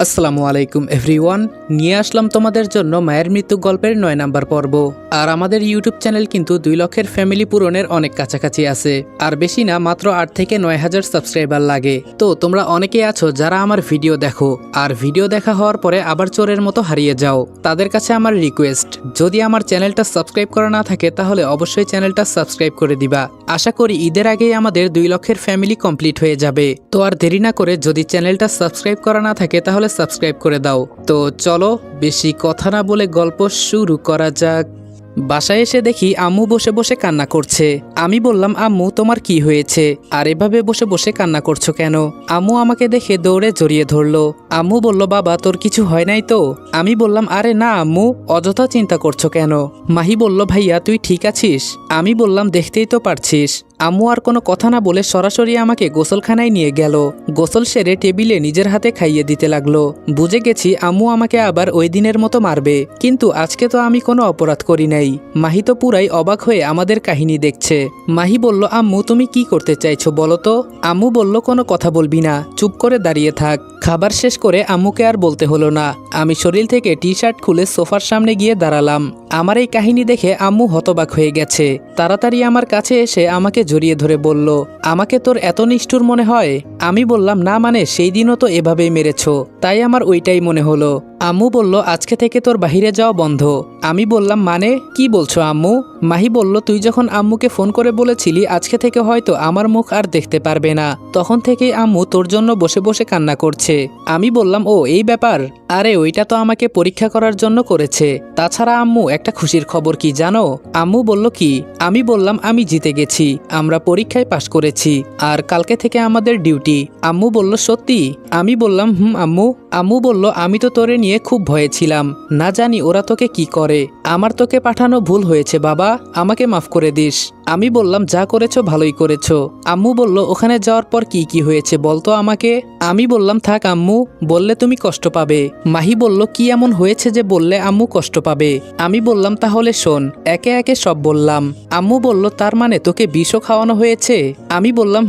আসসালামু আলাইকুম এভরিওয়ান, নিয়ে আসলাম তোমাদের জন্য মায়ের মৃত্যু গল্পের ৯ নাম্বার পর্ব। আর আমাদের ইউটিউব চ্যানেল কিন্তু ২ লক্ষের ফ্যামিলি পূরণের অনেক কাছাকাছি আছে। আর বেশি না, মাত্র ৮ থেকে ৯ হাজার সাবস্ক্রাইবার লাগে। তো তোমরা অনেকেই আছো যারা আমার ভিডিও দেখো, আর ভিডিও দেখা হওয়ার পরে আবার চোরের মতো হারিয়ে যাও। তাদের কাছে আমার রিকোয়েস্ট, যদি আমার চ্যানেলটা সাবস্ক্রাইব করা না থাকে তাহলে অবশ্যই চ্যানেলটা সাবস্ক্রাইব করে দিবা। আশা করি ঈদের আগেই আমাদের ২ লক্ষের ফ্যামিলি কমপ্লিট হয়ে যাবে। তো আর দেরি না করে, যদি চ্যানেলটা সাবস্ক্রাইব করা না থাকে তাহলে সাবস্ক্রাইব করে দাও। তো চলো বেশি কথা না বলে গল্প শুরু করা যাক। বাসায় এসে দেখি আম্মু বসে বসে কান্না করছে। আমি বললাম, আম্মু তোমার কি হয়েছে, আর এভাবে বসে বসে কান্না করছো কেন? আম্মু আমাকে দেখে দৌড়ে জড়িয়ে ধরলো। আম্মু বলল, বাবা তোর কিছু হয় নাই তো? আমি বললাম, আরে না আম্মু, অযথা চিন্তা করছো কেন? মাহি বলল, ভাইয়া তুই ঠিক আছিস? আমি বললাম, দেখতেই তো পারছিস। আম্মু আর কোনো কথা না বলে সরাসরি আমাকে গোসলখানায় নিয়ে গেল। গোসল সেরে টেবিলে নিজের হাতে খাইয়ে দিতে লাগলো। বুঝে গেছি আম্মু আমাকে আবার ওই দিনের মতো মারবে, কিন্তু আজকে তো আমি কোনো অপরাধ করি নাই। মাহি তো পুরাই অবাক হয়ে আমাদের কাহিনী দেখছে। মাহি বলল, আম্মু তুমি কি করতে চাইছো বলো তো? আম্মু বলল, কোনো কথা বলবি না, চুপ করে দাঁড়িয়ে থাক। খাবার শেষ করে আম্মুকে আর বলতে হলো না। আমি শরীর থেকে টি শার্ট খুলে সোফার সামনে গিয়ে দাঁড়ালাম। আমার এই কাহিনী দেখে আম্মু হতবাক হয়ে গেছে। তাড়াতাড়ি আমার কাছে এসে আমাকে জড়িয়ে ধরে বলল, আমাকে তোর এত নিষ্ঠুর মনে হয়? আমি বললাম, না মানে সেই দিনও তো এভাবেই মেরেছ, তাই আমার ওইটাই মনে হলো। আম্মু বলল, আজকে থেকে তোর বাহিরে যাওয়া বন্ধ। আমি বললাম, মানে কি বলছো আম্মু? মাহি বলল, তুই যখন আম্মুকে ফোন করে বলেছিলি আজকে থেকে হয়তো আমার মুখ আর দেখতে পারবে না, তখন থেকেই আম্মু তোর জন্য বসে বসে কান্না করছে। আমি বললাম, ও এই ব্যাপার? আরে ওইটা তো আমাকে পরীক্ষা করার জন্য করেছে। তাছাড়া আম্মু একটা খুশির খবর কি জানো? আম্মু বলল, কি? আমি বললাম, আমি জিতে গেছি, আমরা পরীক্ষায় পাশ করেছি, আর কালকে থেকে আমাদের ডিউটি। আম্মু বলল, সত্যি? আমি বললাম, আম্মু। আম্মু বলল, আমি তো তোরে নিয়ে খুব ভয়ে ছিলাম, না জানি ওরা তোকে কি করে। আমার তোকে পাঠানো ভুল হয়েছে বাবা, আমাকে মাফ করে দিস। আমি বললাম, যা করেছো ভালোই করেছো। আম্মু বলল, ওখানে যাওয়ার পর কি কি হয়েছে বলতো আমাকে? আমি বললাম, থাক আম্মু, বললে তুমি কষ্ট পাবে। মাহি বলল, কি এমন হয়েছে যে বললে আম্মু কষ্ট পাবে? আমি বললাম, তাহলে শোন। একে একে সব বললাম। আম্মু বলল, তার মানে তোকে বিষও খাওয়ানো হয়েছে? আমি বললাম,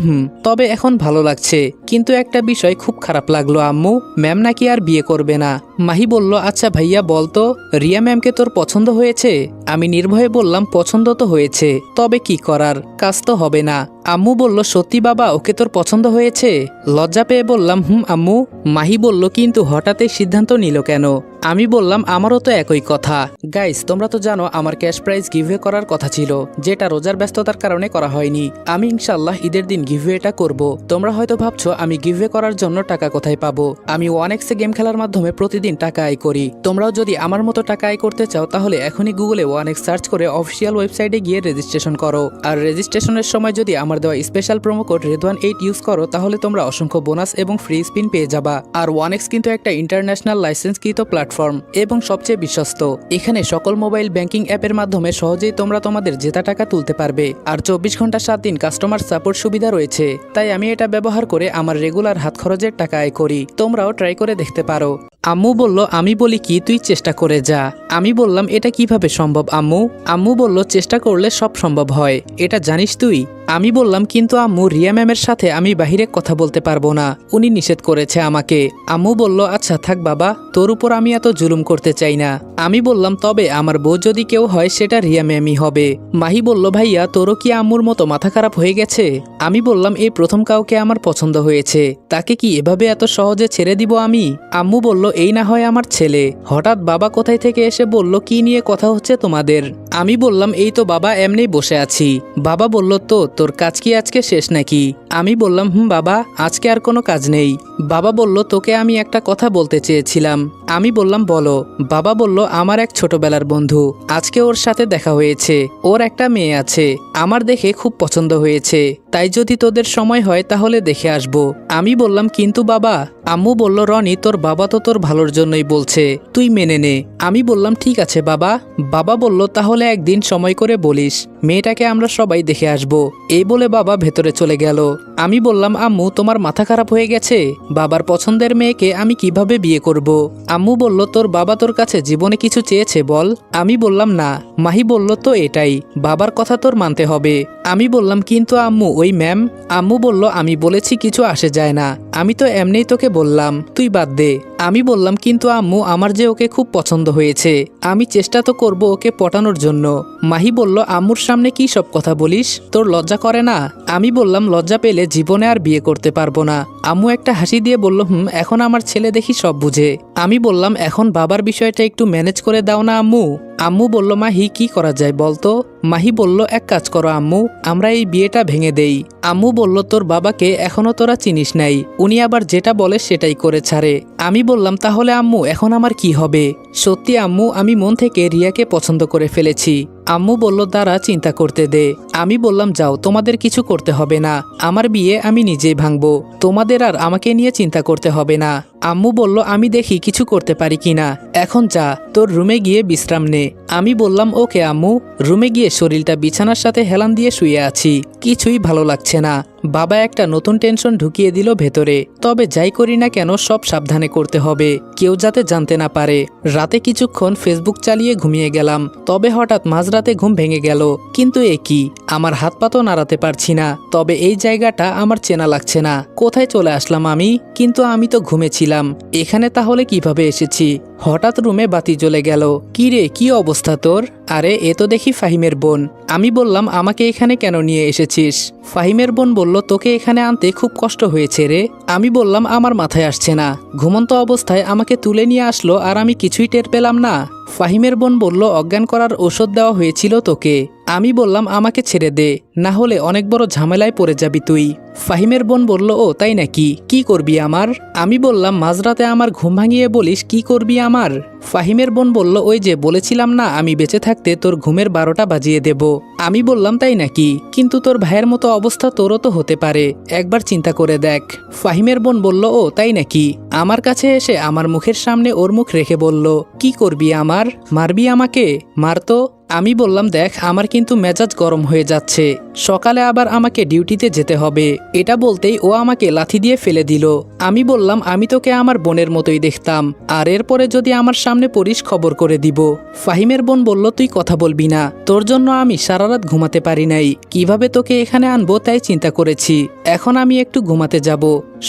তবে এখন ভালো লাগছে, কিন্তু একটা বিষয় খুব খারাপ লাগলো আম্মু, ম্যাম নাকি আর বিয়ে করবে না। মাহি বলল, আচ্ছা ভাইয়া বলতো, রিয়া ম্যামকে তোর পছন্দ হয়েছে? আমি নির্ভয়ে বললাম, পছন্দ তো হয়েছে, তবে কি করার, কাজ তো হবে না। আম্মু বলল, সত্যি বাবা, ওকে তোর পছন্দ হয়েছে? লজ্জা পেয়ে বললাম, আম্মু। মাহি বলল, কিন্তু হঠাৎই সিদ্ধান্ত নিল কেন? আমি বললাম, আমারও তো একই কথা। গাইস, তোমরা তো জানো আমার ক্যাশ প্রাইজ গিভওয়ে করার কথা ছিল, যেটা রোজার ব্যস্ততার কারণে করা হয়নি। আমি ইনশাল্লাহ ঈদের দিন গিভওয়েটা করব। তোমরা হয়তো ভাবছো আমি গিভওয়ে করার জন্য টাকা কোথায় পাবো। আমি 1x গেম খেলার মাধ্যমে প্রতিদিন টাকা আয় করি। তোমরাও যদি আমার মতো টাকা আয় করতে চাও তাহলে এখনই গুগলে 1x সার্চ করে অফিসিয়াল ওয়েবসাইটে গিয়ে রেজিস্ট্রেশন করো। আর রেজিস্ট্রেশনের সময় যদি আমার দেওয়া স্পেশাল প্রোমো কোড রেদওয়ান8 ইউজ করো তাহলে তোমরা অসংখ্য বোনাস এবং ফ্রি স্পিন পেয়ে যাবা। আর 1x কিন্তু একটা ইন্টারন্যাশনাল লাইসেন্সকৃত প্ল্যাটফর্ম এবং সবচেয়ে বিশ্বস্ত। এখানে সকল মোবাইল ব্যাংকিং অ্যাপের মাধ্যমে সহজেই তোমরা তোমাদের জেতা টাকা তুলতে পারবে। আর 24 ঘন্টা 7 দিন কাস্টমার সাপোর্ট সুবিধা রয়েছে। তাই আমি এটা ব্যবহার করে আমার রেগুলার হাত খরচের টাকা আয় করি। তোমরাও ট্রাই করে দেখতে পারো। আম্মু বলল, আমি বলি কি, তুই চেষ্টা করে যা। আমি বললাম, এটা কিভাবে সম্ভব আম্মু? আম্মু বলল, চেষ্টা করলে সব সম্ভব হয়, এটা জানিস তুই? আমি বললাম, কিন্তু আম্মু, রিয়া ম্যামের সাথে আমি বাহিরে কথা বলতে পারবো না, উনি নিষেধ করেছে আমাকে। আম্মু বলল, আচ্ছা থাক বাবা, তোর উপর আমি এত জুলুম করতে চাই না। আমি বললাম, তবে আমার বউ যদি কেউ হয় সেটা রিয়া ম্যামই হবে। মাহি বলল, ভাইয়া তোরও কি আম্মুর মতো মাথা খারাপ হয়ে গেছে? আমি বললাম, এই প্রথম কাউকে আমার পছন্দ হয়েছে, তাকে কি এভাবে এত সহজে ছেড়ে দিব আমি? আম্মু বলল, এই না হয় আমার ছেলে, হঠাৎ বাবা কোথায় থেকে এসে বলল, কি নিয়ে কথা হচ্ছে তোমাদের? আমি বললাম, এই তো বাবা, এমনি বসে আছি। বাবা বলল, তো তোর কাজ কি আজকে শেষ নাকি? আমি বললাম, বাবা, আজকে আর কোনো কাজ নেই। বাবা বলল, তোকে আমি একটা কথা বলতে চেয়েছিলাম। আমি বললাম, বলো। বাবা বলল, আমার এক ছোটবেলার বন্ধু, আজকে ওর সাথে দেখা হয়েছে, ওর একটা মেয়ে আছে, আমার দেখে খুব পছন্দ হয়েছে, তাই যদি তোদের সময় হয় তাহলে দেখে আসবো। আমি বললাম, কিন্তু বাবা। আম্মু বলল, রনি, তোর বাবা তো তোর ভালোর জন্যই বলছে, তুই মেনে নে। আমি বললাম, ঠিক আছে বাবা। বাবা বলল, তাহলে একদিন সময় করে বলিস। মেয়েটাকে আমরা সবাই দেখে আসব। এই বলে বাবা ভেতরে চলে গেল। আমি বললাম, আম্মু তোমার মাথা খারাপ হয়ে গেছে? বাবার পছন্দের মেয়েকে আমি কিভাবে বিয়ে করব? আম্মু বলল, তোর বাবা তোর কাছে জীবনে কিছু চেয়েছে বল? আমি বললাম না। মাহি বলল, তো এটাই, বাবার কথা তোর মানতে হবে। আমি বললাম, কিন্তু আম্মু ওই ম্যাম। আম্মু বলল, আমি বলেছি কিছু আসে যায় না, আমি তো এমনিই তোকে বললাম, তুই বাদ দে। আমি বললাম, কিন্তু আম্মু আমার যে ওকে খুব পছন্দ হয়েছে, আমি চেষ্টা তো করব ওকে পটানোর জন্য। মাহি বলল, আম্মুর সামনে কি সব কথা বলিস? তোর লজ্জা করে না? আমি বললাম, লজ্জা পেলে জীবনে আর বিয়ে করতে পারবো না। আম্মু একটা হাসি দিয়ে বলল, এখন আমার ছেলে দেখি সব বুঝে। আমি বললাম, এখন বাবার বিষয়টা একটু ম্যানেজ করে দাও না আম্মু। আম্মু বলল, মাহি কি করা যায় বলতো? মাহি বলল, এক কাজ করো আম্মু, আমরা এই বিয়েটা ভেঙে দেই। আম্মু বলল, তোর বাবাকে এখনো তোরা চিনিস নাই, উনি আবার যেটা বলে সেটাই করে ছাড়ে। আমি বললাম, তাহলে আম্মু এখন আমার কি হবে? সত্যি আম্মু, আমি মন থেকে রিয়াকে পছন্দ করে ফেলেছি। আম্মু বলল, দাঁড়া চিন্তা করতে দে। আমি বললাম, যাও, তোমাদের কিছু করতে হবে না, আমার বিয়ে আমি নিজেই ভাঙবো, তোমাদের আর আমাকে নিয়ে চিন্তা করতে হবে না। আম্মু বলল, আমি দেখি কিছু করতে পারি কিনা, এখন যা, তোর রুমে গিয়ে বিশ্রাম নে। আমি বললাম, ওকে আম্মু। রুমে গিয়ে শরীরটা বিছানার সাথে হেলান দিয়ে শুয়ে আছি, কিছুই ভালো লাগছে না। বাবা একটা নতুন টেনশন ঢুকিয়ে দিল ভেতরে। তবে যাই করি না কেন সব সাবধানে করতে হবে, কেউ যাতে জানতে না পারে। রাতে কিছুক্ষণ ফেসবুক চালিয়ে ঘুমিয়ে গেলাম, তবে হঠাৎ মাঝরাতে ঘুম ভেঙে গেল। কিন্তু এ কি, আমার হাত পা তো নাড়াতে পারছি না। তবে এই জায়গাটা আমার চেনা লাগছে না, কোথায় চলে আসলাম আমি? কিন্তু আমি তো ঘুমেছিলাম, এখানে তাহলে কিভাবে এসেছি? হঠাৎ রুমে বাতি জ্বলে গেল। কি রে, কি অবস্থা তোর? আরে এ তো দেখি ফাহিমের বোন। আমি বললাম, আমাকে এখানে কেন নিয়ে এসেছিস? ফাহিমের বোন বলল, তোকে এখানে আনতে খুব কষ্ট হয়েছে রে। আমি বললাম, আমার মাথায় আসছে না, ঘুমন্ত অবস্থায় আমাকে তুলে নিয়ে আসলো আর আমি কিছুই টের পেলাম না। ফাহিমের বোন বলল, অজ্ঞান করার ওষুধ দেওয়া হয়েছিল তোকে। আমি বললাম, আমাকে ছেড়ে দে, না হলে অনেক বড় ঝামেলায় পড়ে যাবি তুই। ফাহিমের বোন বলল, ও তাই নাকি, কি করবি আমার? আমি বললাম, মাঝরাতে আমার ঘুম ভাঙিয়ে বলিস কি করবি আমার? ফাহিমের বোন বলল, ওই যে বলেছিলাম না, আমি বেঁচে থাকতে তোর ঘুমের 12টা বাজিয়ে দেব। আমি বললাম, তাই নাকি, কিন্তু তোর ভাইয়ের মতো অবস্থা তোরও তো হতে পারে, একবার চিন্তা করে দেখ। ফাহিমের বোন বলল, ও তাই নাকি? আমার কাছে এসে আমার মুখের সামনে ওর মুখ রেখে বলল, কি করবি আমার? মারবি আমাকে? মারতো। আমি বললাম, দেখ, আমার কিন্তু মেজাজ গরম হয়ে যাচ্ছে, সকালে আবার আমাকে ডিউটিতে যেতে হবে। এটা বলতেই ও আমাকে লাথি দিয়ে ফেলে দিল। আমি বললাম, আমি তোকে আমার বোনের মতোই দেখতাম, আর এরপরে যদি আমার সামনে পড়িস খবর করে দিব। ফাহিমের বোন বলল, তুই কথা বলবি না, তোর জন্য আমি সারা রাত ঘুমাতে পারি নাই, কিভাবে তোকে এখানে আনবো তাই চিন্তা করেছি। এখন আমি একটু ঘুমাতে যাব,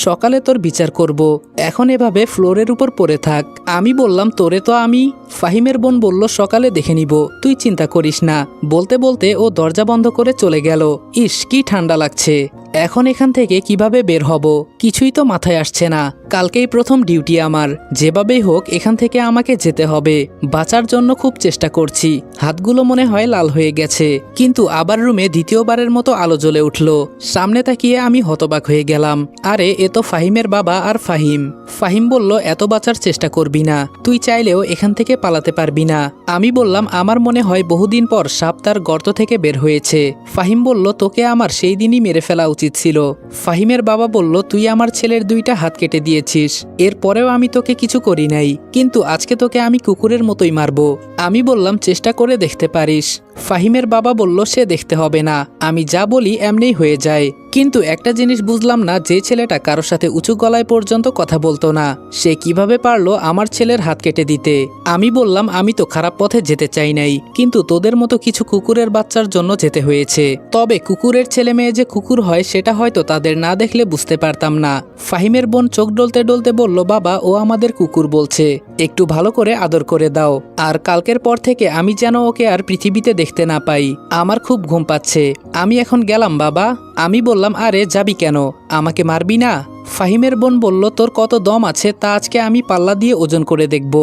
সকালে তোর বিচার করব, এখন এভাবে ফ্লোরের উপর পড়ে থাক। আমি বললাম, তোরে তো আমি। ফাহিমের বোন বলল, সকালে দেখে নিব, তুই চিন্তা করিস না। বলতে বলতে ও দরজা বন্ধ করে চলে গেল। ইস, কি ঠান্ডা লাগছে, এখন এখান থেকে কিভাবে বের হব কিছুই তো মাথায় আসছে না। কালকেই প্রথম ডিউটি আমার, যেভাবেই হোক এখান থেকে আমাকে যেতে হবে। বাঁচার জন্য খুব চেষ্টা করছি, হাতগুলো মনে হয় লাল হয়ে গেছে। কিন্তু আবার রুমে দ্বিতীয়বারের মতো আলো জ্বলে উঠল। সামনে তাকিয়ে আমি হতবাক হয়ে গেলাম। আরে এ তো ফাহিমের বাবা আর ফাহিম। ফাহিম বলল, এত বাঁচার চেষ্টা করবি না, তুই চাইলেও এখান থেকে পালাতে পারবি না। আমি বললাম, আমার মনে হয় বহুদিন পর সাপ তার গর্ত থেকে বের হয়েছে। ফাহিম বলল, তোকে আমার সেই দিনই মেরে ফেলা উচিত ছিল। ফাহিমের বাবা বলল, তুই আমার ছেলের 2টা হাত কেটে দিয়েছিস, এরপরেও আমি তোকে কিছু করি নাই, কিন্তু আজকে তোকে আমি কুকুরের মতোই মারবো। আমি বললাম, চেষ্টা করে দেখতে পারিস। ফাহিমের বাবা বলল, সে দেখতে হবে না, আমি যা বলি এমনিই হয়ে যায়। কিন্তু একটা জিনিস বুঝলাম না, যে ছেলেটা কারোর সাথে উঁচু গলায় পর্যন্ত কথা বলতো না, সে কিভাবে পারলো আমার ছেলের হাত কেটে দিতে? আমি বললাম, আমি তো খারাপ পথে যেতে চাই নাই, কিন্তু তোদের মতো কিছু কুকুরের বাচ্চার জন্য যেতে হয়েছে। তবে কুকুরের ছেলে মেয়ে যে কুকুর হয় সেটা হয়তো তাদের না দেখলে বুঝতে পারতাম না। ফাহিমের বোন চোখ ডলতে ডলতে বলল, বাবা ও আমাদের কুকুর বলছে, একটু ভালো করে আদর করে দাও, আর কালকের পর থেকে আমি যেন ওকে আর পৃথিবীতে দেখতে না পাই। আমার খুব ঘুম পাচ্ছে, আমি এখন গেলাম বাবা। আমি বললাম, আরে যাবি কেন, আমাকে মারবি না? ফাহিমের বোন বলল, তোর কত দম আছে তা আজকে আমি পাল্লা দিয়ে ওজন করে দেখব।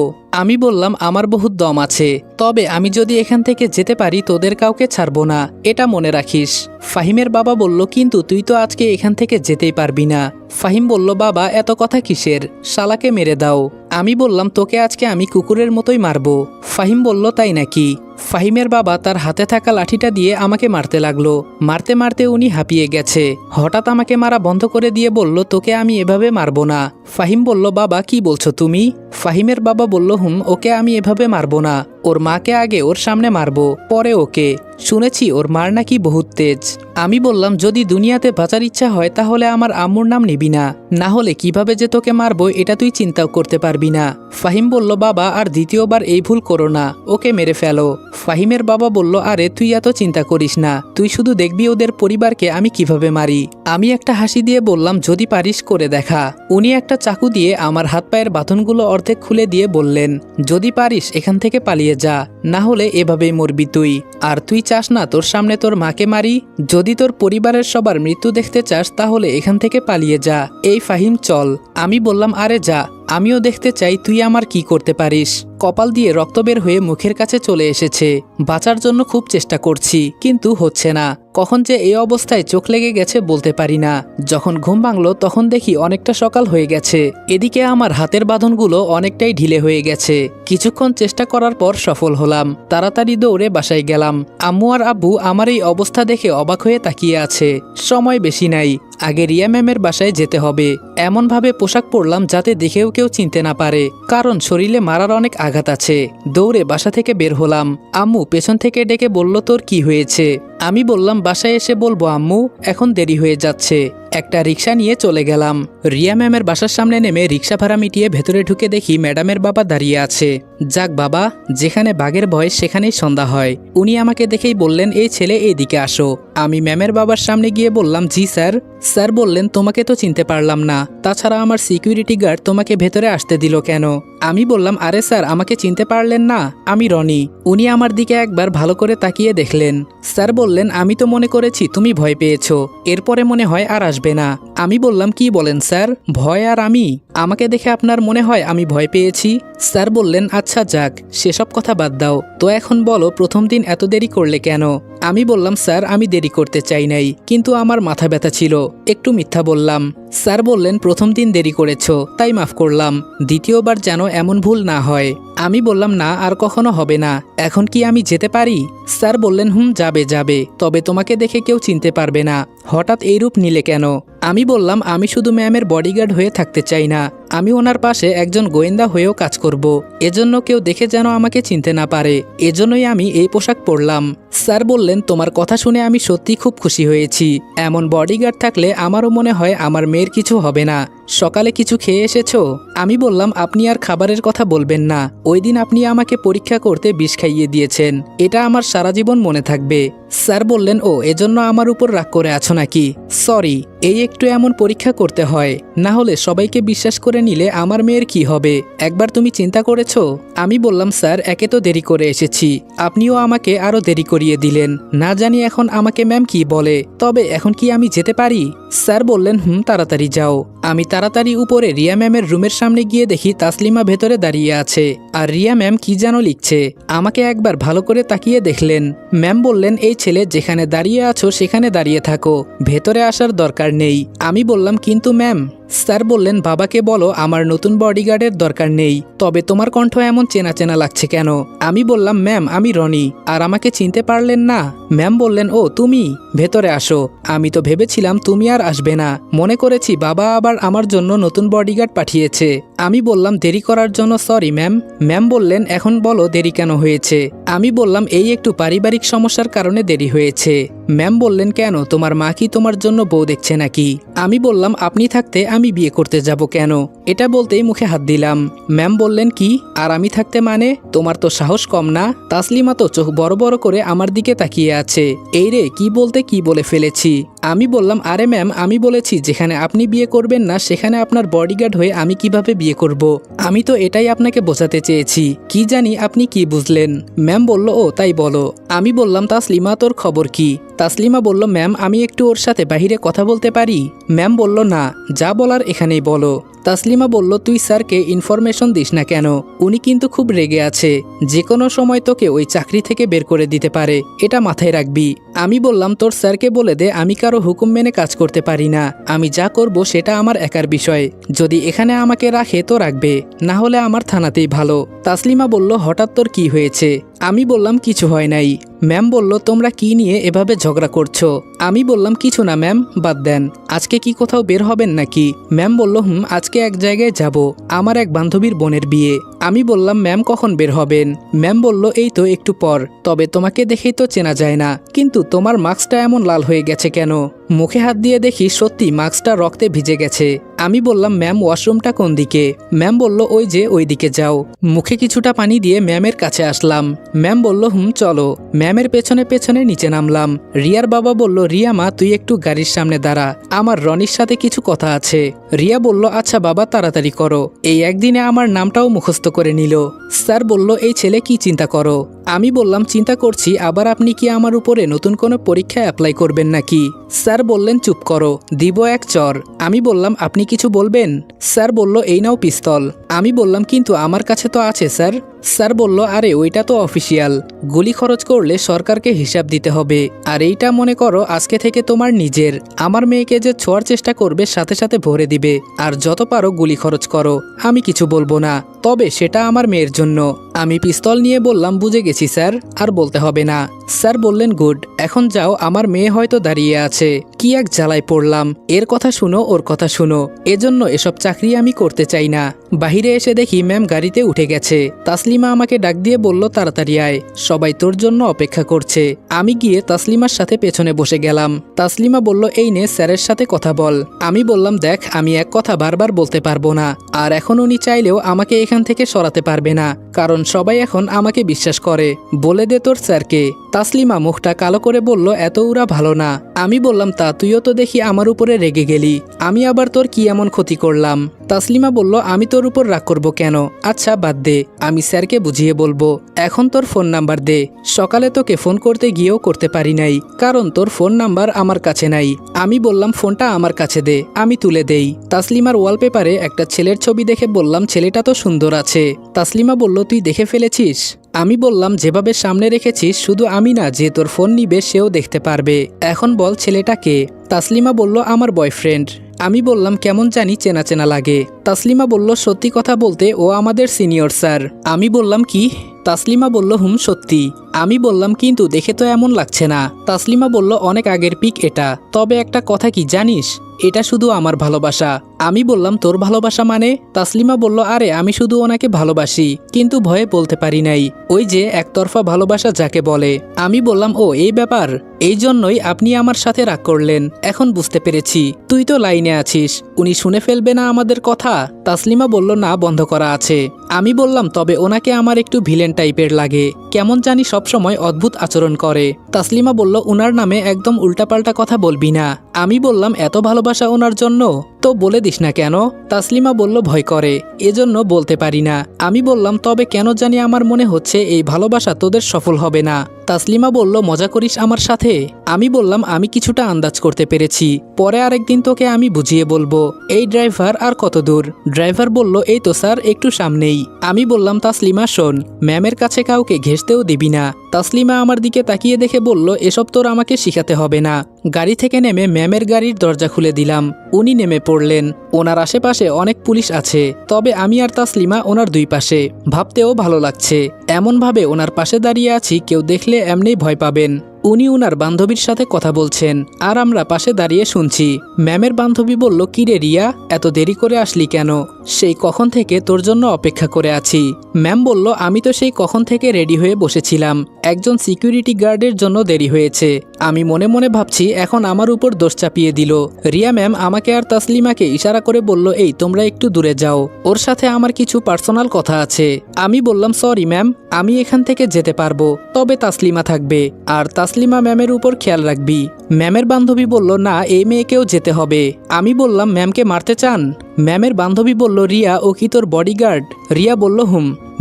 আমি বললাম, আমার বহুত দম আছে, তবে আমি যদি এখান থেকে যেতে পারি তোদের কাউকে ছাড়বো না, এটা মনে রাখিস। ফাহিমের বাবা বলল, কিন্তু তুই তো আজকে এখান থেকে যেতেই পারবি না। ফাহিম বলল, বাবা এত কথা কিসের, শালাকে মেরে দাও। আমি বললাম, তোকে আজকে আমি কুকুরের মতোই মারবো। ফাহিম বলল, তাই নাকি? ফাহিমের বাবা তার হাতে থাকা লাঠিটা দিয়ে আমাকে মারতে লাগলো। মারতে মারতে উনি হাঁপিয়ে গেছে। হঠাৎ আমাকে মারা বন্ধ করে দিয়ে বলল, তোকে আমি এভাবে মারবো না। ফাহিম বলল, বাবা কি বলছো তুমি? ফাহিমের বাবা বলল, ওকে আমি এভাবে মারবো না। ওর মাকে আগে ওর সামনে মারবো, পরে ওকে। শুনেছি ওর মার নাকি বহুত তেজ। আমি বললাম, যদি দুনিয়াতে বাঁচার ইচ্ছা হয় তাহলে আমার আম্মুর নাম নিবি না, না হলে কিভাবে যে তোকে মারবো এটা তুই চিন্তাও করতে পারবি না। ফাহিম বলল, বাবা আর দ্বিতীয়বার এই ভুল করো না, ওকে মেরে ফেলো। ফাহিমের বাবা বলল, আরে তুই এত চিন্তা করিস না, তুই শুধু দেখবি ওদের পরিবারকে আমি কিভাবে মারি। আমি একটা হাসি দিয়ে বললাম, যদি পারিস করে দেখা। উনি একটা চাকু দিয়ে আমার হাত পায়ের বাঁধনগুলো অর্ধেক খুলে দিয়ে বললেন, যদি পারিস এখান থেকে পালিয়ে যা, না হলে এভাবেই মরবি তুই। আর তুই চাস না তোর সামনে তোর মাকে মারি? যদি তোর পরিবারের সবার মৃত্যু দেখতে চাস তাহলে এখান থেকে পালিয়ে যা। এই ফাহিম চল। আমি বললাম, আরে যা, আমিও দেখতে চাই তুই আমার কি করতে পারিস। কপাল দিয়ে রক্ত বের হয়ে মুখের কাছে চলে এসেছে। বাঁচার জন্য খুব চেষ্টা করছি, কিন্তু হচ্ছে না। কখন যে এই অবস্থায় চোখ লেগে গেছে বলতে পারি না। যখন ঘুম ভাঙলো তখন দেখি অনেকটা সকাল হয়ে গেছে। এদিকে আমার হাতের বাঁধনগুলো অনেকটাই ঢিলে হয়ে গেছে। কিছুক্ষণ চেষ্টা করার পর সফল হলাম। তাড়াতাড়ি দৌড়ে বাসায় গেলাম। আম্মু আর আব্বু আমার এই অবস্থা দেখে অবাক হয়ে তাকিয়ে আছে। সময় বেশি নাই, আগে রিয়া ম্যামের বাসায় যেতে হবে। এমনভাবে পোশাক পরলাম যাতে দেখেও কেউ চিনতে না পারে, কারণ শরীরে মারার অনেক আঘাত আছে। দৌড়ে বাসা থেকে বের হলাম। আম্মু পেছন থেকে ডেকে বলল, তোর কি হয়েছে? আমি বললাম, বাসায় এসে বলবো আম্মু, এখন দেরি হয়ে যাচ্ছে। একটা রিক্সা নিয়ে চলে গেলাম। রিয়া ম্যামের বাসার সামনে নেমে রিক্সা ভাড়া মিটিয়ে ভেতরে ঢুকে দেখি ম্যাডামের বাবা দাঁড়িয়ে আছে। যাক বাবা, যেখানে বাঘের ভয় সেখানেই সন্ধ্যা হয়। উনি আমাকে দেখেই বললেন, এই ছেলে এইদিকে আসো। আমি ম্যামের বাবার সামনে গিয়ে বললাম, জি স্যার। স্যার বললেন, তোমাকে তো চিনতে পারলাম না, তাছাড়া আমার সিকিউরিটি গার্ড তোমাকে ভেতরে আসতে দিল কেন? আমি বললাম, আরে স্যার, আমাকে চিনতে পারলেন না, আমি রনি। উনি আমার দিকে একবার ভালো করে তাকিয়ে দেখলেন। স্যার বললেন, আমি তো মনে করেছি তুমি ভয় পেয়েছো, এরপরে মনে হয় আর আসবে না। আমি বললাম, কি বলেন স্যার, ভয় আর আমি? আমাকে দেখে আপনার মনে হয় আমি ভয় পেয়েছি? স্যার বললেন, আচ্ছা যাক, সেসব কথা বাদ দাও তো, এখন বলো প্রথম দিন এত দেরি করলে কেন? আমি বললাম, স্যার আমি দেরি করতে চাই নাই, কিন্তু আমার মাথা ব্যথা ছিল, একটু মিথ্যা বললাম। স্যার বললেন, প্রথম দিন দেরি করেছো তাই মাফ করলাম, দ্বিতীয়বার যেন এমন ভুল না হয়। আমি বললাম, না আর কখনো হবে না। এখন কি আমি যেতে পারি? স্যার বললেন, যাবে যাবে, তবে তোমাকে দেখে কেউ চিনতে পারবে না। হঠাৎ এই রূপ নিলে কেন? আমি বললাম, আমি শুধু ম্যামের বডিগার্ড হয়ে থাকতে চাই না, আমি ওনার পাশে একজন গোয়েন্দা হয়েও কাজ করব। এজন্য কেউ দেখে যেন আমাকে চিনতে না পারে, এজন্যই আমি এই পোশাক পরলাম। স্যার বললেন, তোমার কথা শুনে আমি সত্যি খুব খুশি হয়েছি। এমন বডিগার্ড থাকলে আমারও মনে হয় আমার মেয়ের কিছু হবে না। সকালে কিছু খেয়ে এসেছো? আমি বললাম, আপনি আর খাবারের কথা বলবেন না, ওই দিন আপনি আমাকে পরীক্ষা করতে বিষ খাইয়ে দিয়েছেন, এটা আমার সারা জীবন মনে থাকবে। স্যার বললেন, ও এজন্য আমার উপর রাগ করে আছো নাকি? সরি, এই একটু এমন পরীক্ষা করতে হয়, না হলে সবাইকে বিশ্বাস করে নিলে আমার মেয়ের কি হবে, একবার তুমি চিন্তা করেছো? আমি বললাম, স্যার একে তো দেরি করে এসেছি, আপনিও আমাকে আরো দেরি করিয়ে দিলেন, না জানি এখন আমাকে ম্যাম কি বলে, তবে এখন কি আমি যেতে পারি? স্যার বললেন, তাড়াতাড়ি যাও। আমি তাড়াতাড়ি উপরে রিয়া ম্যামের রুমের সামনে গিয়ে দেখি তাসলিমা ভেতরে দাঁড়িয়ে আছে, আর রিয়া ম্যাম কি যেন লিখছে। আমাকে একবার ভালো করে তাকিয়ে দেখলেন। ম্যাম বললেন, এই ছেলে যেখানে দাঁড়িয়ে আছো সেখানে দাঁড়িয়ে থাকো, ভেতরে আসার দরকার নেই। আমি বললাম, কিন্তু ম্যাম। স্যার বললেন, বাবাকে বলো আমার নতুন বডিগার্ডের দরকার নেই। তবে তোমার কণ্ঠ এমন চেনা চেনা লাগছে কেন? আমি বললাম, ম্যাম আমি রনি, আর আমাকে চিনতে পারলেন না? ম্যাম বললেন, ও তুমি, ভেতরে আসো। আমি তো ভেবেছিলাম তুমি আর আসবে না, মনে করেছি বাবা আবার আমার জন্য নতুন বডিগার্ড পাঠিয়েছে। আমি বললাম, দেরি করার জন্য সরি ম্যাম। ম্যাম বললেন, এখন বলো দেরি কেন হয়েছে? আমি বললাম, এই একটু পারিবারিক সমস্যার কারণে দেরি হয়েছে। ম্যাম বললেন, কেন, তোমার মা কি তোমার জন্য বউ দেখছে নাকি? আমি বললাম, আপনি থাকতে আমি বিয়ে করতে যাব কেন? এটা বলতেই মুখে হাত দিলাম। ম্যাম বললেন, কি আর আমি থাকতে মানে? তোমার তো সাহস কম না? তাসলিমা তো চোখ বড় বড় করে আমার দিকে তাকিয়ে আছে। এই রে, কি বলতে কি বলে ফেলেছি। আমি বললাম, আরে ম্যাম আমি বলেছি যেখানে আপনি বিয়ে করবেন না সেখানে আপনার বডিগার্ড হয়ে আমি কিভাবে বিয়ে করব? আমি তো এটাই আপনাকে বোঝাতে চেয়েছি, কি জানি আপনি কি বুঝলেন। ম্যাম বলল, ও তাই বলো। আমি বললাম, তাসলিমা তোর খবর কি? তাসলিমা বলল, ম্যাম আমি একটু ওর সাথে বাহিরে কথা বলতে পারি? ম্যাম বলল, না, যা বলার এখানেই বলো। তাসলিমা বলল, তুই স্যারকে ইনফরমেশন দিস না কেন? উনি কিন্তু খুব রেগে আছে, যে কোনো সময় তোকে ওই চাকরি থেকে বের করে দিতে পারে, এটা মাথায় রাখবি। আমি বললাম, তোর স্যারকে বলে দে আমি কারো হুকুম মেনে কাজ করতে পারি না, আমি যা করব সেটা আমার একার বিষয়, যদি এখানে আমাকে রাখে তো রাখবে, না হলে আমার থানাতেই ভালো। তাসলিমা বলল, হঠাৎ তোর কি হয়েছে? আমি বললাম কিছু হয় নাই। ম্যাম বলল তোমরা কি নিয়ে এভাবে ঝগড়া করছো? আমি বললাম কিছু না ম্যাম, বাদ দেন। আজকে কি কোথাও বের হবেন নাকি? ম্যাম বলল আজকে এক জায়গায় যাব, আমার এক বান্ধবীর বোনের বিয়ে। আমি বললাম ম্যাম কখন বের হবেন? ম্যাম বলল এই তো একটু পর। তবে তোমাকে দেখেই তো চেনা যায় না, কিন্তু তোমার মাস্কটা এমন লাল হয়ে গেছে কেন? মুখে হাত দিয়ে দেখি সত্যি মাস্কটা রক্তে ভিজে গেছে। আমি বললাম ম্যাম ওয়াশরুমটা কোন দিকে? ম্যাম বলল ওই যে ওই দিকে যাও। মুখে কিছুটা পানি দিয়ে ম্যামের কাছে আসলাম। ম্যাম বলল চলো। ম্যামের পেছনে পেছনে নিচে নামলাম। রিয়ার বাবা বলল রিয়া মা তুই একটু গাড়ির সামনে দাঁড়া, আমার রনির সাথে কিছু কথা আছে। রিয়া বলল আচ্ছা বাবা তাড়াতাড়ি করো। এই একদিনে আমার নামটাও মুখস্থ করে নিল। স্যার বলল এই ছেলে কি চিন্তা করো? আমি বললাম চিন্তা করছি আবার আপনি কি আমার উপরে নতুন কোনো পরীক্ষায় অ্যাপ্লাই করবেন নাকি? স্যার বললেন চুপ করো, দিব এক চর। আমি বললাম আপনি কিছু বলবেন? স্যার বলল এই নাও পিস্তল। আমি বললাম কিন্তু আমার কাছে তো আছে স্যার। স্যার বলল আরে ওইটা তো অফিসিয়াল, গুলি খরচ করলে সরকারকে হিসাব দিতে হবে। আর এইটা মনে করো আজকে থেকে তোমার নিজের। আমার মেয়েকে যে ছোঁয়ার চেষ্টা করবে সাথে সাথে ভরে দিবে, আর যত পারো গুলি খরচ করো, আমি কিছু বলবো না, তবে সেটা আমার মেয়ের জন্য। আমি পিস্তল নিয়ে বললাম বুঝে গেছি স্যার, আর বলতে হবে না। স্যার বললেন গুড, এখন যাও, আমার মেয়ে হয়তো দাঁড়িয়ে আছে। কি এক জ্বালায় পড়লাম, এর কথা শুনো ওর কথা শুনো, এজন্য এসব চাকরি আমি করতে চাই না। বাহিরে এসে দেখি ম্যাম গাড়িতে উঠে গেছে। তাসলিমা আমাকে ডাক দিয়ে বলল তাড়াতাড়ি আয়, সবাই তোর জন্য অপেক্ষা করছে। আমি গিয়ে তাসলিমার সাথে পেছনে বসে গেলাম। তাসলিমা বলল এই নে স্যারের সাথে কথা বল। আমি বললাম দেখ আমি এক কথা বারবার বলতে পারবো না, আর এখন উনি চাইলেও আমাকে এখান থেকে সরাতে পারবে না, কারণ সবাই এখন আমাকে বিশ্বাস করে। বলে দে তোর স্যারকে। তাসলিমা মুখটা কালো করে বলল এত উরা ভালো না। আমি বললাম তা তুইও তো দেখি আমার উপরে রেগে গেলি, আমি আবার তোর কি এমন ক্ষতি করলাম? তাসলিমা বলল আমি তোর উপর রাগ করব কেন? আচ্ছা বাদ দে, আমি স্যারকে বুঝিয়ে বলবো। এখন তোর ফোন নাম্বার দে। সকালে তোকে ফোন করতে গিয়েও করতে পারি নাই, কারণ তোর ফোন নাম্বার আমার কাছে নাই। আমি বললাম ফোনটা আমার কাছে দে, আমি তুলে দেই। তাসলিমার ওয়ালপেপারে একটা ছেলের ছবি দেখে বললাম ছেলেটা তো সুন্দর আছে। তাসলিমা বলল তুই দেখে ফেলেছিস? আমি বললাম যেভাবে সামনে রেখেছিস শুধু আমি না, যে তোর ফোন নিবে সেও দেখতে পারবে। এখন বল ছেলেটা কে? তাসলিমা বলল আমার বয়ফ্রেন্ড। আমি বললাম কেমন জানি চেনা চেনা লাগে। তাসলিমা বলল সত্যি কথা বলতে ও আমাদের সিনিয়র স্যার। আমি বললাম কি? তাসলিমা বলল সত্যি। আমি বললাম কিন্তু দেখে তো এমন লাগছে না। তাসলিমা বলল অনেক আগের পিক এটা, তবে একটা কথা কি জানিস, এটা শুধু আমার ভালোবাসা। আমি বললাম তোর ভালোবাসা মানে? তাসলিমা বলল আরে আমি শুধু ওনাকে ভালোবাসি, কিন্তু ভয়ে বলতে পারি নাই, ওই যে একতরফা ভালোবাসা যাকে বলে। আমি বললাম ও এই ব্যাপার, এই জন্যই আপনি আমার সাথে রাগ করলেন, এখন বুঝতে পেরেছি। তুই তো লাইনে আছিস, উনি শুনে ফেলবে না আমাদের কথা? তাসলিমা বলল না, বন্ধ করা আছে। আমি বললাম তবে ওনাকে আমার একটু ভিলেন টাইপের লাগে, কেমন জানি সবসময় অদ্ভুত আচরণ করে। তাসলিমা বলল উনার নামে একদম উল্টাপাল্টা কথা বলবি না। আমি বললাম এত ভালোবাসা ওনার জন্য, তো বলে দিস না কেন? তাসলিমা বলল ভয় করে, এজন্য বলতে পারি না। আমি বললাম তবে কেন জানি আমার মনে হচ্ছে এই ভালোবাসা তোদের সফল হবে না। তাসলিমা বলল মজা করিস আমার সাথে? আমি বললাম আমি কিছুটা আন্দাজ করতে পেরেছি, পরে আরেকদিন তোকে আমি বুঝিয়ে বলবো। এই ড্রাইভার আর কত দূর? ড্রাইভার বলল এই তো স্যার একটু সামনেই। আমি বললাম তাসলিমা শোন, ম্যামের কাছে কাউকে ঘেঁষতেও দিবি না। তাসলিমা আমার দিকে তাকিয়ে দেখে বলল এসব তোর আমাকে শিখাতে হবে না। গাড়ি থেকে নেমে ম্যামের গাড়ির দরজা খুলে দিলাম। উনি নেমে পড়লেন। ওনার আশেপাশে অনেক পুলিশ আছে, তবে আমি আর তাসলিমা ওনার দুই পাশে, ভাবতেও ভালো লাগছে। এমনভাবে ওনার পাশে দাঁড়িয়ে আছি কেউ দেখলে এমনিই ভয় পাবেন। উনি উনার বান্ধবীর সাথে কথা বলছেন, আর আমরা পাশে দাঁড়িয়ে শুনছি। ম্যামের বান্ধবী বলল কি রে রিয়া, এত দেরি করে আসলি কেন? সেই কখন থেকে তোর জন্য অপেক্ষা করে আছি। ম্যাম বলল আমি তো সেই কখন থেকে রেডি হয়ে বসেছিলাম, একজন সিকিউরিটি গার্ডের জন্য দেরি হয়েছে। আমি মনে মনে ভাবছি এখন আমার উপর দোষ চাপিয়ে দিল। রিয়া ম্যাম আমাকে আর তাসলিমাকে ইশারা করে বলল এই তোমরা একটু দূরে যাও, ওর সাথে আমার কিছু পার্সোনাল কথা আছে। আমি বললাম সরি ম্যাম, আমি এখান থেকে যেতে পারবো, তবে তাসলিমা থাকবে, আর তাসলিমা ম্যামের উপর খেয়াল রাখবি। ম্যামের বান্ধবী বলল না এই মেয়েকেও যেতে হবে। আমি বললাম ম্যামকে মারতে চান? ম্যামের বান্ধবী বলল রিয়া ও কি তোর বডিগার্ড? রিয়া বলল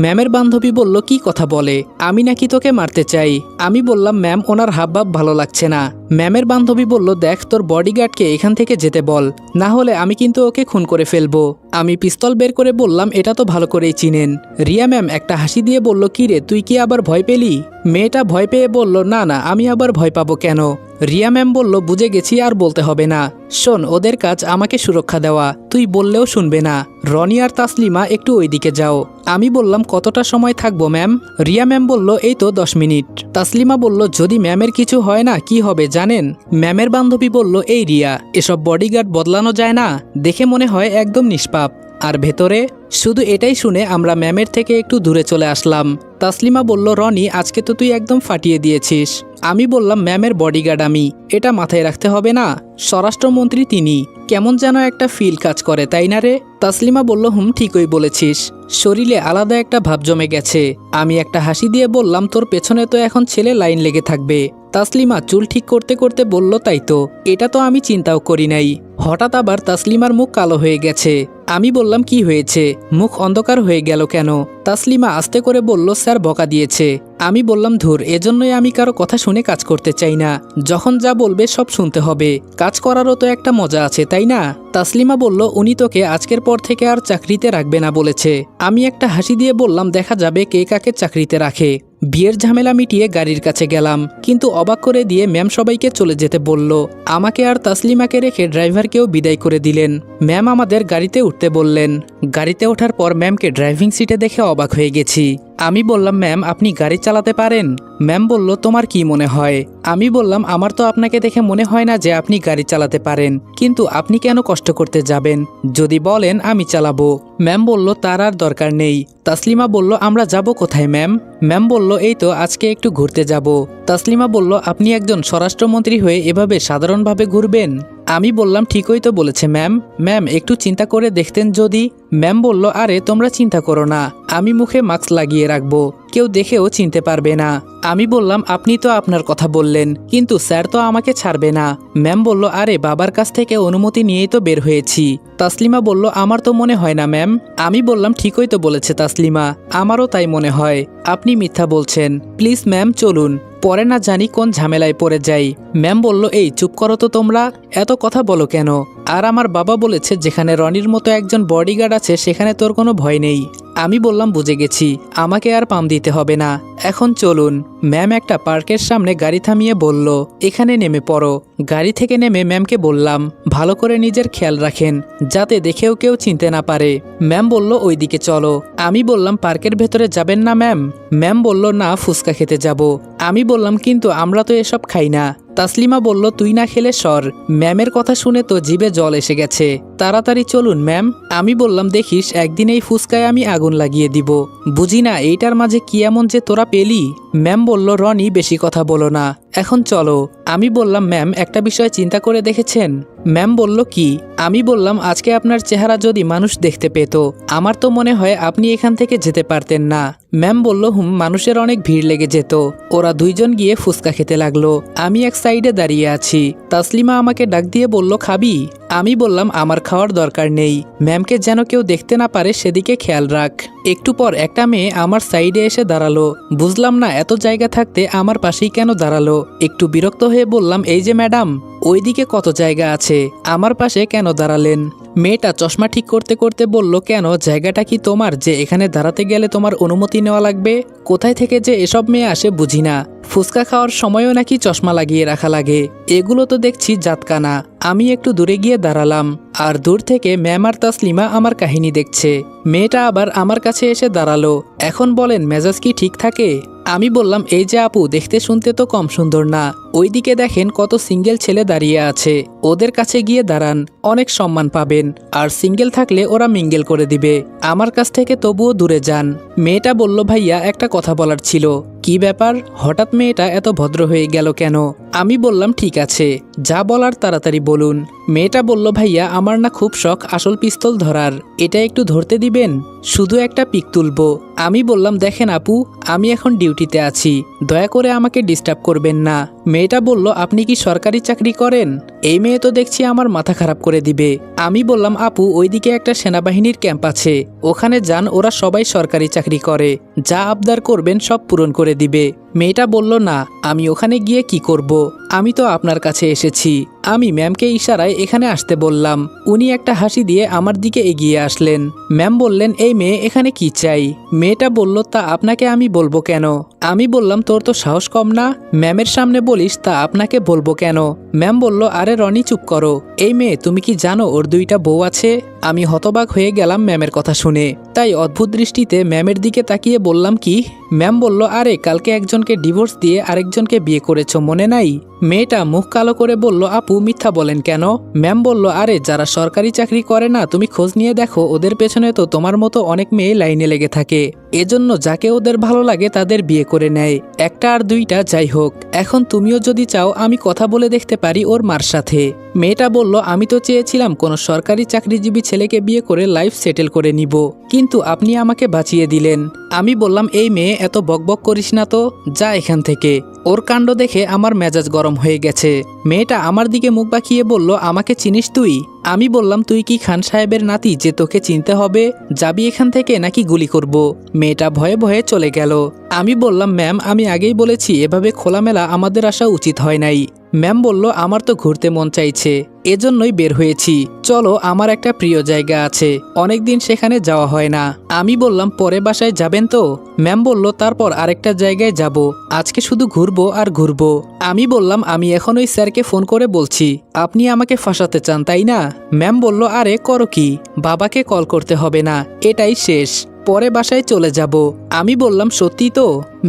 ম্যামের বান্ধবী বলল কি কথা বলে, আমি নাকি তোকে মারতে চাই? আমি বললাম ম্যাম ওনার হাবভাব ভালো লাগছে না। ম্যামের বান্ধবী বলল দেখ তোর বডিগার্ডকে এখান থেকে যেতে বল, না হলে আমি কিন্তু ওকে খুন করে ফেলবো। আমি পিস্তল বের করে বললাম এটা তো ভালো করেই চিনেন। রিয়া ম্যাম একটা হাসি দিয়ে বলল কি রে তুই কি আবার ভয় পেলি? মেয়েটা ভয় পেয়ে বলল না না, আমি আবার ভয় পাবো কেন? রিয়া ম্যাম বলল, বুঝে গেছি, আর বলতে হবে না। শোন, ওদের কাজ আমাকে সুরক্ষা দেওয়া, তুই বললেও শুনবে না। রনি আর তাসলিমা একটু ওইদিকে যাও। আমি বললাম, কতটা সময় থাকবো ম্যাম? রিয়া ম্যাম বলল, এই তো 10 মিনিট। তাসলিমা বলল, যদি ম্যামের কিছু হয় না কি হবে জানেন? ম্যামের বান্ধবী বলল, এই রিয়া, এসব বডিগার্ড বদলানো যায় না, দেখে মনে হয় একদম নিষ্পাপ। আর ভেতরে? শুধু এটাই শুনে আমরা ম্যামের থেকে একটু দূরে চলে আসলাম। তাসলিমা বলল, রনি, আজকে তো তুই একদম ফাটিয়ে দিয়েছিস। আমি বললাম, ম্যামের বডিগার্ড আমি, এটা মাথায় রাখতে হবে না? স্বরাষ্ট্রমন্ত্রী তিনি, কেমন যেন একটা ফিল কাজ করে, তাই না রে? তাসলিমা বলল, ঠিকই বলেছিস। শরীরে আলাদা একটা ভাব জমে গেছে। আমি একটা হাসি দিয়ে বললাম, তোর পেছনে তো এখন ছেলে লাইন লেগে থাকবে। তাসলিমা চুল ঠিক করতে করতে বলল, তাই তো, এটা তো আমি চিন্তাও করি নাই। হঠাৎ আবার তাসলিমার মুখ কালো হয়ে গেছে। আমি বললাম, কি হয়েছে? মুখ অন্ধকার হয়ে গেল কেন? তাসলিমা আস্তে করে বলল, স্যার বকা দিয়েছে। আমি বললাম, ধুর, এজন্যই আমি কারো কথা শুনে কাজ করতে চাই না। যখন যা বলবে সব শুনতে হবে। কাজ করারও তো একটা মজা আছে, তাই না? তাসলিমা বলল, উনি তোকে আজকের পর থেকে আর চাকরিতে রাখবে না বলেছে। আমি একটা হাসি দিয়ে বললাম, দেখা যাবে কে কাকে চাকরিতে রাখে। বিয়ের ঝামেলা মিটিয়ে গাড়ির কাছে গেলাম, কিন্তু অবাক করে দিয়ে ম্যাম সবাইকে চলে যেতে বলল। আমাকে আর তাসলিমাকে রেখে ড্রাইভারকেও বিদায় করে দিলেন। ম্যাম আমাদের গাড়িতে উঠতে বললেন। গাড়িতে ওঠার পর ম্যামকে ড্রাইভিং সিটে দেখে অবাক হয়ে গেছি। আমি বললাম, ম্যাম আপনি গাড়ি চালাতে পারেন? ম্যাম বলল, তোমার কি মনে হয়? আমি বললাম, আমার তো আপনাকে দেখে মনে হয় না যে আপনি গাড়ি চালাতে পারেন, কিন্তু আপনি কেন কষ্ট করতে যাবেন? যদি বলেন আমি চালাবো। ম্যাম বলল, তার আর দরকার নেই। তাসলিমা বলল, আমরা যাব কোথায় ম্যাম? ম্যাম বলল, এই তো আজকে একটু ঘুরতে যাব। তাসলিমা বলল, আপনি একজন স্বরাষ্ট্রমন্ত্রী হয়ে এভাবে সাধারণভাবে ঘুরবেন? আমি বললাম, ঠিকই তো বলেছে ম্যাম। ম্যাম একটু চিন্তা করে দেখতেন যদি। ম্যাম বলল, আরে তোমরা চিন্তা করো না, আমি মুখে মাস্ক লাগিয়ে রাখবো, কেউ দেখেও চিনতে পারবে না। আমি বললাম, আপনি তো আপনার কথা বললেন, কিন্তু স্যার তো আমাকে ছাড়বে না। ম্যাম বলল, আরে বাবার কাছ থেকে অনুমতি নিয়েই তো বের হয়েছি। তাসলিমা বলল, আমার তো মনে হয় না ম্যাম। আমি বললাম, ঠিকই তো বলেছে তাসলিমা, আমারও তাই মনে হয়। আপনি মিথ্যা বলছেন, প্লিজ ম্যাম চলুন, পরে না জানি কোন ঝামেলায় পড়ে যাই। ম্যাম বলল, এই চুপ করো তো তোমরা, এত কথা বলো কেন? আর আমার বাবা বলেছে যেখানে রনির মতো একজন বডিগার্ড আছে সেখানে তোর কোনো ভয় নেই। আমি বললাম, বুঝে গেছি, আমাকে আর পাম দিতে হবে না, এখন চলুন। ম্যাম একটা পার্কের সামনে গাড়ি থামিয়ে বলল, এখানে নেমে পড়ো। গাড়ি থেকে নেমে ম্যামকে বললাম, ভালো করে নিজের খেয়াল রাখেন, যাতে দেখেও কেউ চিনতে না পারে। ম্যাম বলল, ওইদিকে চলো। আমি বললাম, পার্কের ভেতরে যাবেন না ম্যাম? ম্যাম বলল, না, ফুচকা খেতে যাব। আমি বললাম, কিন্তু আমরা তো এসব খাই না। তাসলিমা বলল, তুই না খেলে সর। ম্যামের কথা শুনে তো জিভে জল এসে গেছে। তাড়াতাড়ি চলুন ম্যাম। আমি বললাম, দেখিস একদিন এই ফুচকায় আমি আগুন লাগিয়ে দিব। বুঝি না এইটার মাঝে কি এমন যে তোরা পেলি? ম্যাম বলল, রনি বেশি কথা বলো না, এখন চলো। আমি বললাম, ম্যাম একটা বিষয় চিন্তা করে দেখেছেন? ম্যাম বলল, কি? আমি বললাম, আজকে আপনার চেহারা যদি মানুষ দেখতে পেত, আমার তো মনে হয় আপনি এখান থেকে যেতে পারতেন না। ম্যাম বলল, মানুষের অনেক ভিড় লেগে যেত। ওরা দুইজন গিয়ে ফুচকা খেতে লাগলো, আমি এক সাইডে দাঁড়িয়ে আছি। তাসলিমা আমাকে ডাক দিয়ে বলল, খাবি? আমি বললাম, আমার খাওয়ার দরকার নেই, ম্যামকে যেন কেউ দেখতে না পারে সেদিকে খেয়াল রাখ। একটু পর একটা মেয়ে আমার সাইডে এসে দাঁড়ালো। বুঝলাম না এত জায়গা থাকতে আমার পাশেই কেন দাঁড়ালো। একটু বিরক্ত হয়ে বললাম, এই যে ম্যাডাম, ওইদিকে কত জায়গা আছে, আমার পাশে কেন দাঁড়ালেন? মেয়েটা চশমা ঠিক করতে করতে বলল, কেন, জায়গাটা কি তোমার যে এখানে দাঁড়াতে গেলে তোমার অনুমতি নেওয়া লাগবে? কোথায় থেকে যে এসব মেয়ে আসে বুঝি না। ফুচকা খাওয়ার সময়ও নাকি চশমা লাগিয়ে রাখা লাগে। এগুলো তো দেখছি জাতকানা। আমি একটু দূরে গিয়ে দাঁড়ালাম, আর দূর থেকে ম্যাম আর তাসলিমা আমার কাহিনী দেখছে। মেয়েটা আবার আমার কাছে এসে দাঁড়ালো। এখন বলেন, মেজাজ কি ঠিক থাকে? আমি বললাম, এই যে আপু, দেখতে শুনতে তো কম সুন্দর না। ওইদিকে দেখেন কত সিঙ্গেল ছেলে দাঁড়িয়ে আছে, ওদের কাছে গিয়ে দাঁড়ান, অনেক সম্মান পাবেন। আর সিঙ্গেল থাকলে ওরা মিঙ্গেল করে দিবে, আমার কাছ থেকে তবুও দূরে যান। মেয়েটা বলল, ভাইয়া একটা কথা বলার ছিল। কি ব্যাপার? হঠাৎ মেয়েটা এত ভদ্র হয়ে গেল কেন? আমি বললাম, ঠিক আছে, যা বলার তাড়াতাড়ি বলুন। মেয়েটা বলল, ভাইয়া আমার না খুব শখ আসল পিস্তল ধরার, এটা একটু ধরতে দিবেন? শুধু একটা পিক তুলবো। আমি বললাম, দেখেন আপু, আমি এখন ডিউটিতে আছি, দয়া করে আমাকে ডিস্টার্ব করবেন না। মেয়েটা বলল, আপনি কি সরকারি চাকরি করেন? এই মেয়ে তো দেখছি আমার মাথা খারাপ করে দিবে। আমি বললাম, আপু ওইদিকে একটা সেনাবাহিনীর ক্যাম্প আছে, ওখানে যান, ওরা সবাই সরকারি চাকরি করে, যা আবদার করবেন সব পূরণ করে দিবে। মেয়েটা বলল, না, আমি ওখানে গিয়ে কি করব? আমি তো আপনার কাছে এসেছি। আমি ম্যামকে ইশারায় এখানে আসতে বললাম। উনি একটা হাসি দিয়ে আমার দিকে এগিয়ে আসলেন। ম্যাম বললেন, এই মেয়ে এখানে কি চাই? মেয়েটা বলল, তা আপনাকে আমি বলবো কেন? আমি বললাম, তোর তো সাহস কম না, ম্যামের সামনে বলিস তা আপনাকে বলবো কেন? ম্যাম বলল, আরে রনি চুপ করো। এই মেয়ে, তুমি কি জানো ওর 2টা বউ আছে? আমি হতবাক হয়ে গেলাম ম্যামের কথা শুনে। তাই অদ্ভুত দৃষ্টিতে ম্যামের দিকে তাকিয়ে বললাম, কি? ম্যাম বলল, আরে কালকে একজনকে ডিভোর্স দিয়ে আরেকজনকে বিয়ে করেছো, মনে নাই? মেয়েটা মুখ কালো করে বলল, আপু মিথ্যা বলেন কেন? ম্যাম বলল, আরে যারা সরকারি চাকরি করে না, তুমি খোঁজ নিয়ে দেখো, ওদের পেছনে তো তোমার মতো অনেক মেয়ে লাইনে লেগে থাকে। এজন্য যাকে ওদের ভালো লাগে তাদের বিয়ে করে নেয়, একটা আর 2টা যাই হোক। এখন তুমিও যদি চাও আমি কথা বলে দেখতে পারি ওর মার সাথে। মেয়েটা বলল, আমি তো চেয়েছিলাম কোনো সরকারি চাকরিজীবী ছেলেকে বিয়ে করে লাইফ সেটেল করে নিব, কিন্তু আপনি আমাকে বাঁচিয়ে দিলেন। আমি বললাম, এই মেয়ে এত বকবক করিস না তো, যা এখান থেকে। ওর কাণ্ড দেখে আমার মেজাজ গরম হয়ে গেছে। মেয়েটা আমার দিকে মুখ বাঁকিয়ে বলল, আমাকে চিনিস তুই? আমি বললাম, তুই কি খান সাহেবের নাতি যে তোকে চিনতে হবে? যাবি এখান থেকে নাকি গুলি করব? মেয়েটা ভয়ে ভয়ে চলে গেল। আমি বললাম, ম্যাম আমি আগেই বলেছি এভাবে খোলামেলা আমাদের আসা উচিত হয় নাই। ম্যাম বলল, আমার তো ঘুরতে মন চাইছে, এজন্যই বের হয়েছি। চলো, আমার একটা প্রিয় জায়গা আছে, অনেকদিন সেখানে যাওয়া হয় না। আমি বললাম, পরে বাসায় যাবেন তো? ম্যাম বলল, তারপর আরেকটা জায়গায় যাব, আজকে শুধু ঘুরবো আর ঘুরবো। আমি বললাম, আমি এখন ওই স্যারকে ফোন করে বলছি, আপনি আমাকে ফাঁসাতে চান তাই না? ম্যাম বলল, আরে করো কি, বাবাকে কল করতে হবে না, এটাই শেষ, পরে বাসায় চলে যাব। আমি বললাম, সত্যি তো?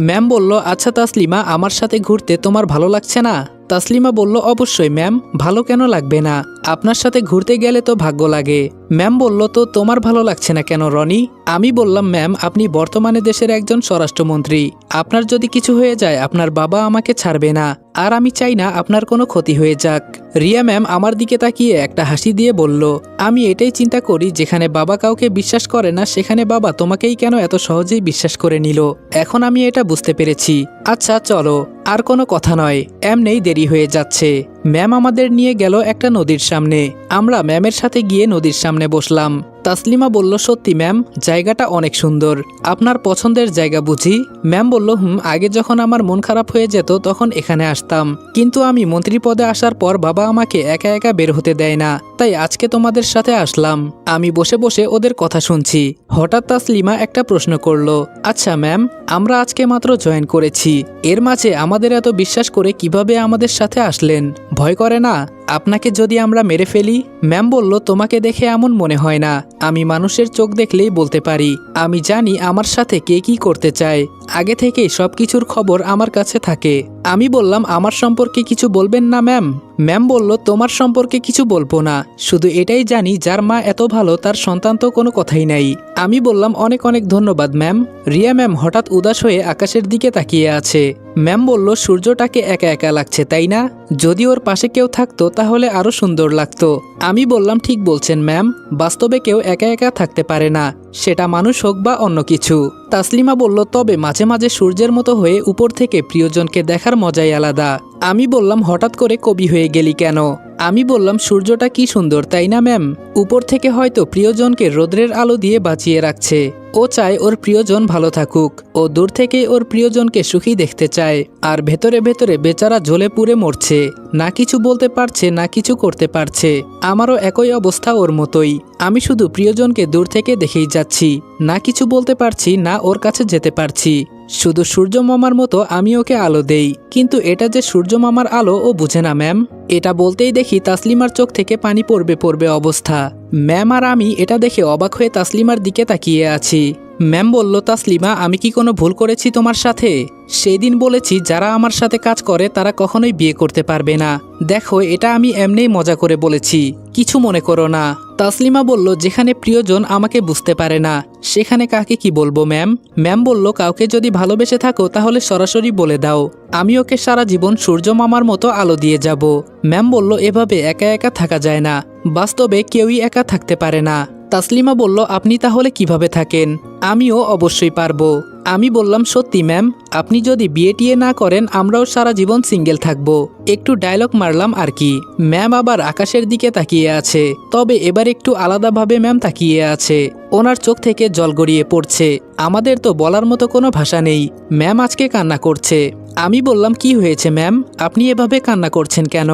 ম্যাম বলল, আচ্ছা তাসলিমা, আমার সাথে ঘুরতে তোমার ভালো লাগছে না? তাসলিমা বলল, অবশ্যই ম্যাম, ভালো কেন লাগবে না, আপনার সাথে ঘুরতে গেলে তো ভাগ্য লাগে। ম্যাম বলল, তো তোমার ভালো লাগছে না কেন রনি? আমি বললাম, ম্যাম আপনি বর্তমানে দেশের একজন স্বরাষ্ট্রমন্ত্রী, আপনার যদি কিছু হয়ে যায় আপনার বাবা আমাকে ছাড়বে না, আর আমি চাই না আপনার কোনো ক্ষতি হয়ে যাক। রিয়া ম্যাম আমার দিকে তাকিয়ে একটা হাসি দিয়ে বলল, আমি এটাই চিন্তা করি, যেখানে বাবা কাউকে বিশ্বাস করে না সেখানে বাবা তোমাকেই কেন এত সহজেই বিশ্বাস করে নিল। এখন আমি এটা বুঝতে পেরেছি। আচ্ছা চলো, আর কোনো কথা নয়, এমনেই দেরি হয়ে যাচ্ছে। ম্যাম আমাদের নিয়ে গেল একটা নদীর সামনে। আমরা ম্যামের সাথে গিয়ে নদীর সামনে বসলাম। তাসলিমা বলল, সত্যি ম্যাম, জায়গাটা অনেক সুন্দর, আপনার পছন্দের জায়গা বুঝি? ম্যাম বলল, আগে যখন আমার মন খারাপ হয়ে যেত তখন এখানে আসতাম, কিন্তু আমি মন্ত্রী পদে আসার পর বাবা আমাকে একা একা বের হতে দেয় না, তাই আজকে তোমাদের সাথে আসলাম। আমি বসে বসে ওদের কথা শুনছি। হঠাৎ তাসলিমা একটা প্রশ্ন করলো, আচ্ছা ম্যাম, আমরা আজকে মাত্র জয়েন করেছি, এর মাঝে আমাদের এত বিশ্বাস করে কিভাবে আমাদের সাথে আসলেন? ভয় করে না আপনাকে যদি আমরা মেরে ফেলি? ম্যাম বলল, তোমাকে দেখে এমন মনে হয় না, আমি মানুষের চোখ দেখলেই বলতে পারি, আমি জানি আমার সাথে কে কি করতে চায়, আগে থেকেই সবকিছুর খবর আমার কাছে থাকে। আমি বললাম, আমার সম্পর্কে কিছু বলবেন না ম্যাম? ম্যাম বলল, তোমার সম্পর্কে কিছু বলবো না, শুধু এটাই জানি যার মা এত ভালো তার সন্তান তো কোনো কথাই নাই। আমি বললাম, অনেক অনেক ধন্যবাদ ম্যাম। রিয়া ম্যাম হঠাৎ উদাস হয়ে আকাশের দিকে তাকিয়ে আছে। ম্যাম বলল, সূর্যটাকে একা একা লাগছে তাই না? যদি ওর পাশে কেউ থাকতো তাহলে আরো সুন্দর লাগতো। আমি বললাম, ঠিক বলছেন ম্যাম, বাস্তবে কেউ একা একা থাকতে পারে না, সেটা মানুষ হোক বা অন্য কিছু। তাসলিমা বলল, তবে মাঝে মাঝে সূর্যের মতো হয়ে উপর থেকে প্রিয়জনকে দেখার মজাই আলাদা। আমি বললাম, হঠাৎ করে কবি হয়ে গেলি কেন? আমি বললাম, সূর্যটা কি সুন্দর তাই না ম্যাম? উপর থেকে হয়তো প্রিয়জনকে রোদ্রের আলো দিয়ে বাঁচিয়ে রাখছে, ও চায় ওর প্রিয়জন ভালো থাকুক, ও দূর থেকে ওর প্রিয়জনকে সুখী দেখতে চায়, আর ভেতরে ভেতরে বেচারা জ্বলে পুড়ে মরছে, না কিছু বলতে পারছে না কিছু করতে পারছে। আমারও একই অবস্থা ওর মতোই, আমি শুধু প্রিয়জনকে দূর থেকে দেখেই যাচ্ছি, না কিছু বলতে পারছি না ওর কাছে যেতে পারছি। শুধু সূর্য মামার মতো আমি ওকে আলো দেই, কিন্তু এটা যে সূর্য মামার আলো ও বুঝে না ম্যাম। এটা বলতেই দেখি তাসলিমার চোখ থেকে পানি পড়বে পড়বে অবস্থা। ম্যাম আর আমি এটা দেখে অবাক হয়ে তাসলিমার দিকে তাকিয়ে আছি। ম্যাম বলল, তাসলিমা, আমি কি কোনো ভুল করেছি তোমার সাথে? সেই দিন বলেছি যারা আমার সাথে কাজ করে তারা কখনোই বিয়ে করতে পারবে না। দেখো, এটা আমি এমনিই মজা করে বলেছি, কিছু মনে করো না। তাসলিমা বলল, যেখানে প্রিয়জন আমাকে বুঝতে পারে না সেখানে কাকে কি বলবো ম্যাম? ম্যাম বলল, কাউকে যদি ভালোবেসে থাকো তাহলে সরাসরি বলে দাও, আমি ওকে সারা জীবন সূর্য মামার মতো আলো দিয়ে যাব। ম্যাম বলল, এভাবে একা একা থাকা যায় না, বাস্তবে কেউই একা থাকতে পারে না। তাসলিমা বলল, আপনি তাহলে কিভাবে থাকেন? আমিও অবশ্যই পারবো। আমি বললাম সত্যি ম্যাম, আপনি যদি বিয়ে টিয়ে না করেন আমরাও সারা জীবন সিঙ্গেল থাকবো। একটু ডায়লগ মারলাম আর কি। ম্যাম আবার আকাশের দিকে তাকিয়ে আছে, তবে এবার একটু আলাদাভাবে ম্যাম তাকিয়ে আছে। ওনার চোখ থেকে জল গড়িয়ে পড়ছে। আমাদের তো বলার মতো কোনো ভাষা নেই। ম্যাম আজকে কান্না করছে। আমি বললাম কি হয়েছে ম্যাম, আপনি এভাবে কান্না করছেন কেন?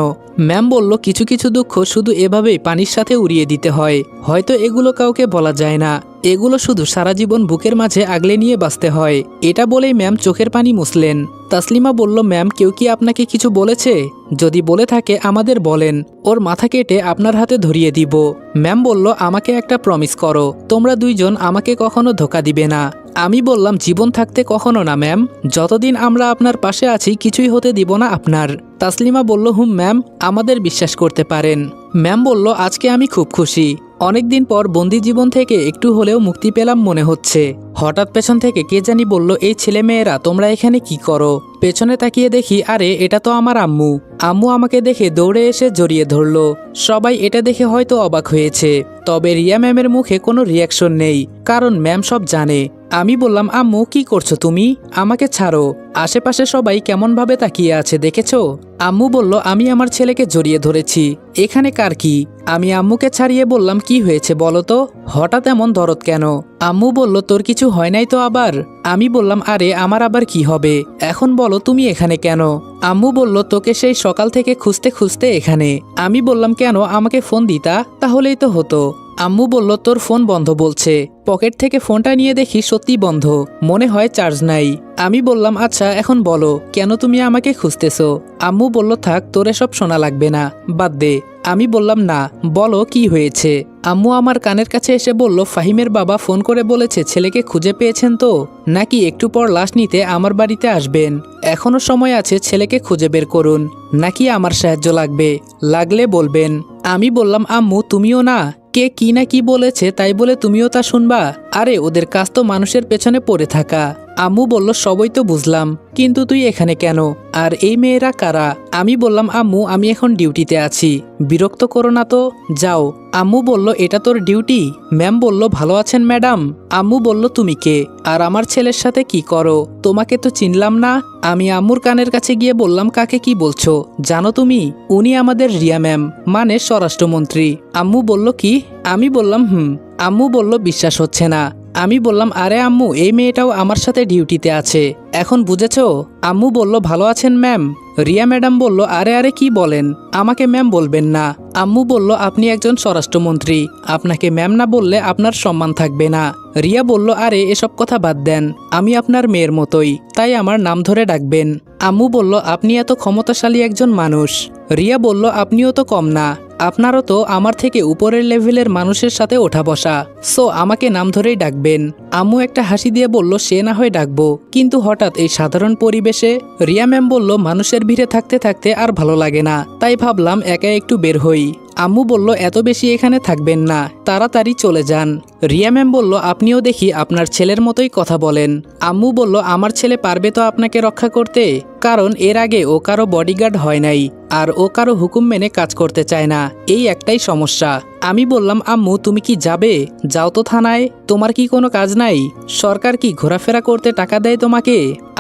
ম্যাম বলল কিছু কিছু দুঃখ শুধু এভাবেই পানির সাথে উড়িয়ে দিতে হয়, হয়তো এগুলো কাউকে বলা যায় না, এগুলো শুধু সারা জীবন বুকের মাঝে আগলে নিয়ে বাঁচতে হয়। এটা বলেই ম্যাম চোখের পানি মুছলেন। তাসলিমা বলল ম্যাম কেউ কি আপনাকে কিছু বলেছে? যদি বলে থাকে আমাদের বলেন, ওর মাথা কেটে আপনার হাতে ধরিয়ে দিব। ম্যাম বলল আমাকে একটা প্রমিস করো, তোমরা দুইজন আমাকে কখনো ধোকা দিবে না। আমি বললাম জীবন থাকতে কখনো না ম্যাম, যতদিন আমরা আপনার পাশে আছি কিছুই হতে দিব না আপনার। তাসলিমা বলল হুম ম্যাম, আমাদের বিশ্বাস করতে পারেন। ম্যাম বলল আজকে আমি খুব খুশি, অনেকদিন পর বন্দি জীবন থেকে একটু হলেও মুক্তি পেলাম মনে হচ্ছে। হঠাৎ পেছন থেকে কে জানি বলল এই ছেলে মেয়েরা তোমরা এখানে কি করো? পেছনে তাকিয়ে দেখি আরে এটা তো আমার আম্মু। আম্মু আমাকে দেখে দৌড়ে এসে জড়িয়ে ধরলো। সবাই এটা দেখে হয়তো অবাক হয়েছে, তবে রিয়া ম্যামের মুখে কোনো রিয়াকশন নেই, কারণ ম্যাম সব জানে। আমি বললাম আম্মু কি করছো তুমি? আমাকে ছাড়ো, আশেপাশে সবাই কেমনভাবে তাকিয়ে আছে দেখেছো? আম্মু বলল আমি আমার ছেলেকে জড়িয়ে ধরেছি, এখানে কার কি? আমি আম্মুকে ছাড়িয়ে বললাম কি হয়েছে বলো তো, হঠাৎ এমন দরদ কেন? আম্মু বলল তোর কিছু হয় নাই তো আবার? আমি বললাম আরে আমার আবার কি হবে, এখন বলো তুমি এখানে কেন? আম্মু বলল তোকে সেই সকাল থেকে খুঁজতে খুঁজতে এখানে। আমি বললাম কেন, আমাকে ফোন দিতা তাহলেই তো হতো। আম্মু বলল তোর ফোন বন্ধ বলছে। পকেট থেকে ফোনটা নিয়ে দেখি সত্যি বন্ধ, মনে হয় চার্জ নাই। আমি বললাম আচ্ছা এখন বলো কেন তুমি আমাকে খুঁজতেছো? আম্মু বলল থাক তোর এসব শোনা লাগবে না, বাদ দে। আমি বললাম না, বলো কি হয়েছে? আম্মু আমার কানের কাছে এসে বলল ফাহিমের বাবা ফোন করে বলেছে ছেলেকে খুঁজে পেয়েছেন তো, নাকি একটু পর লাশ নিতে আমার বাড়িতে আসবেন। এখনো সময় আছে, ছেলেকে খুঁজে বের করুন, নাকি আমার সাহায্য লাগবে? লাগলে বলবেন। আমি বললাম আম্মু তুমিও না, কে কি না কি বলেছে তাই বলে তুমিও তা শুনবা? আরে ওদের কাজ তো মানুষের পেছনে পড়ে থাকা। আম্মু বলল সবই তো বুঝলাম, কিন্তু তুই এখানে কেন? আর এই মেয়েরা কারা? আমি বললাম আম্মু আমি এখন ডিউটিতে আছি, বিরক্ত করো না তো, যাও। আম্মু বলল এটা তোর ডিউটি? ম্যাম বলল ভালো আছেন ম্যাডাম। আম্মু বলল তুমি কে, আর আমার ছেলের সাথে কি করো? তোমাকে তো চিনলাম না। আমি আম্মুর কানের কাছে গিয়ে বললাম কাকে কি বলছো জানো তুমি? উনি আমাদের রিয়া ম্যাম, মানে স্বরাষ্ট্রমন্ত্রী। আম্মু বলল কি? আমি বললাম হুম। আম্মু বলল বিশ্বাস হচ্ছে না। আমি বললাম আরে আম্মু এই মেয়েটাও আমার সাথে ডিউটিতে আছে, এখন বুঝেছো? আম্মু বলল ভালো আছেন ম্যাম। রিয়া ম্যাডাম বলল আরে আরে কি বলেন, আমাকে ম্যাম বলবেন না। আম্মু বলল আপনি একজন স্বরাষ্ট্রমন্ত্রী, আপনাকে ম্যাম না বললে আপনার সম্মান থাকবে না। রিয়া বলল আরে এসব কথা বাদ দেন, আমি আপনার মেয়ের মতোই, তাই আমার নাম ধরে ডাকবেন। আম্মু বলল আপনি এত ক্ষমতাশালী একজন মানুষ। রিয়া বলল আপনিও তো কম না, আপনারও তো আমার থেকে উপরের লেভেলের মানুষের সাথে ওঠা বসা, সো আমাকে নাম ধরেই ডাকবেন। আম্মু একটা হাসি দিয়ে বলল সে না হয় ডাকবো, কিন্তু হঠাৎ এই সাধারণ পরিবেশে? রিয়া ম্যাম বলল মানুষের ভিড়ে থাকতে থাকতে আর ভালো লাগে না, তাই ভাবলাম একা একটু বের হই। আম্মু বলল এত বেশি এখানে থাকবেন না, তাড়াতাড়ি চলে যান। রিয়া ম্যাম বলল আপনিও দেখি আপনার ছেলের মতোই কথা বলেন। আম্মু বলল আমার ছেলে পারবে তো আপনাকে রক্ষা করতে, কারণ এর আগে ও কারো বডিগার্ড হয় নাই, আর ও কারো হুকুম মেনে কাজ করতে চায় না, এই একটাই সমস্যা। আমি বললাম আম্মু তুমি কি যাবে? যাও তো থানায়, তোমার কি কোনো কাজ নাই? সরকার কি ঘোরাফেরা করতে টাকা দেয় তোমাকে?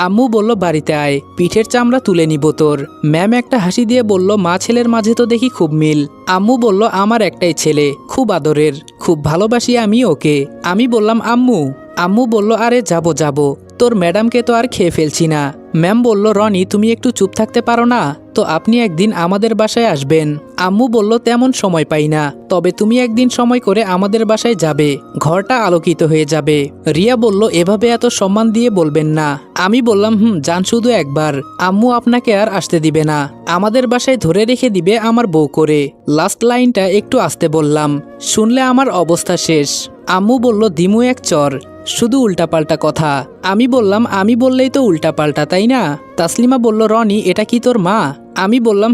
আম্মু বলল বাড়িতে আয়, পিঠের চামড়া তুলে নিব তোর। ম্যাম একটা হাসি দিয়ে বলল মা ছেলের মাঝে তো দেখি খুব মিল। আম্মু বলল আমার একটাই ছেলে, খুব আদরের, খুব ভালোবাসি আমি ওকে। আমি বললাম আম্মু। আম্মু বলল আরে যাবো যাবো, তোর ম্যাডামকে তো আর খেয়ে ফেলছি না। ম্যাম বলল রনি তুমি একটু চুপ থাকতে পারো না তো, আপনি একদিন আমাদের বাসায় আসবেন। আম্মু বলল তেমন সময় পাই না, তবে তুমি একদিন সময় করে আমাদের বাসায় যাবে, ঘরটা আলোকিত হয়ে যাবে। রিয়া বলল এভাবে এত সম্মান দিয়ে বলবেন না। আমি বললাম যান শুধু একবার, আম্মু আপনাকে আর আসতে দিবে না, আমাদের বাসায় ধরে রেখে দিবে আমার বউ করে। লাস্ট লাইনটা একটু আসতে বললাম, শুনলে আমার অবস্থা শেষ। আম্মু বলল দিমু এক চর, শুধু উল্টাপাল্টা কথা। আমি বললাম আমি বললেই তো উল্টাপাল্টা তাই না? তাসলিমা বলল রনি এটা কি তোর মা? আমি বললাম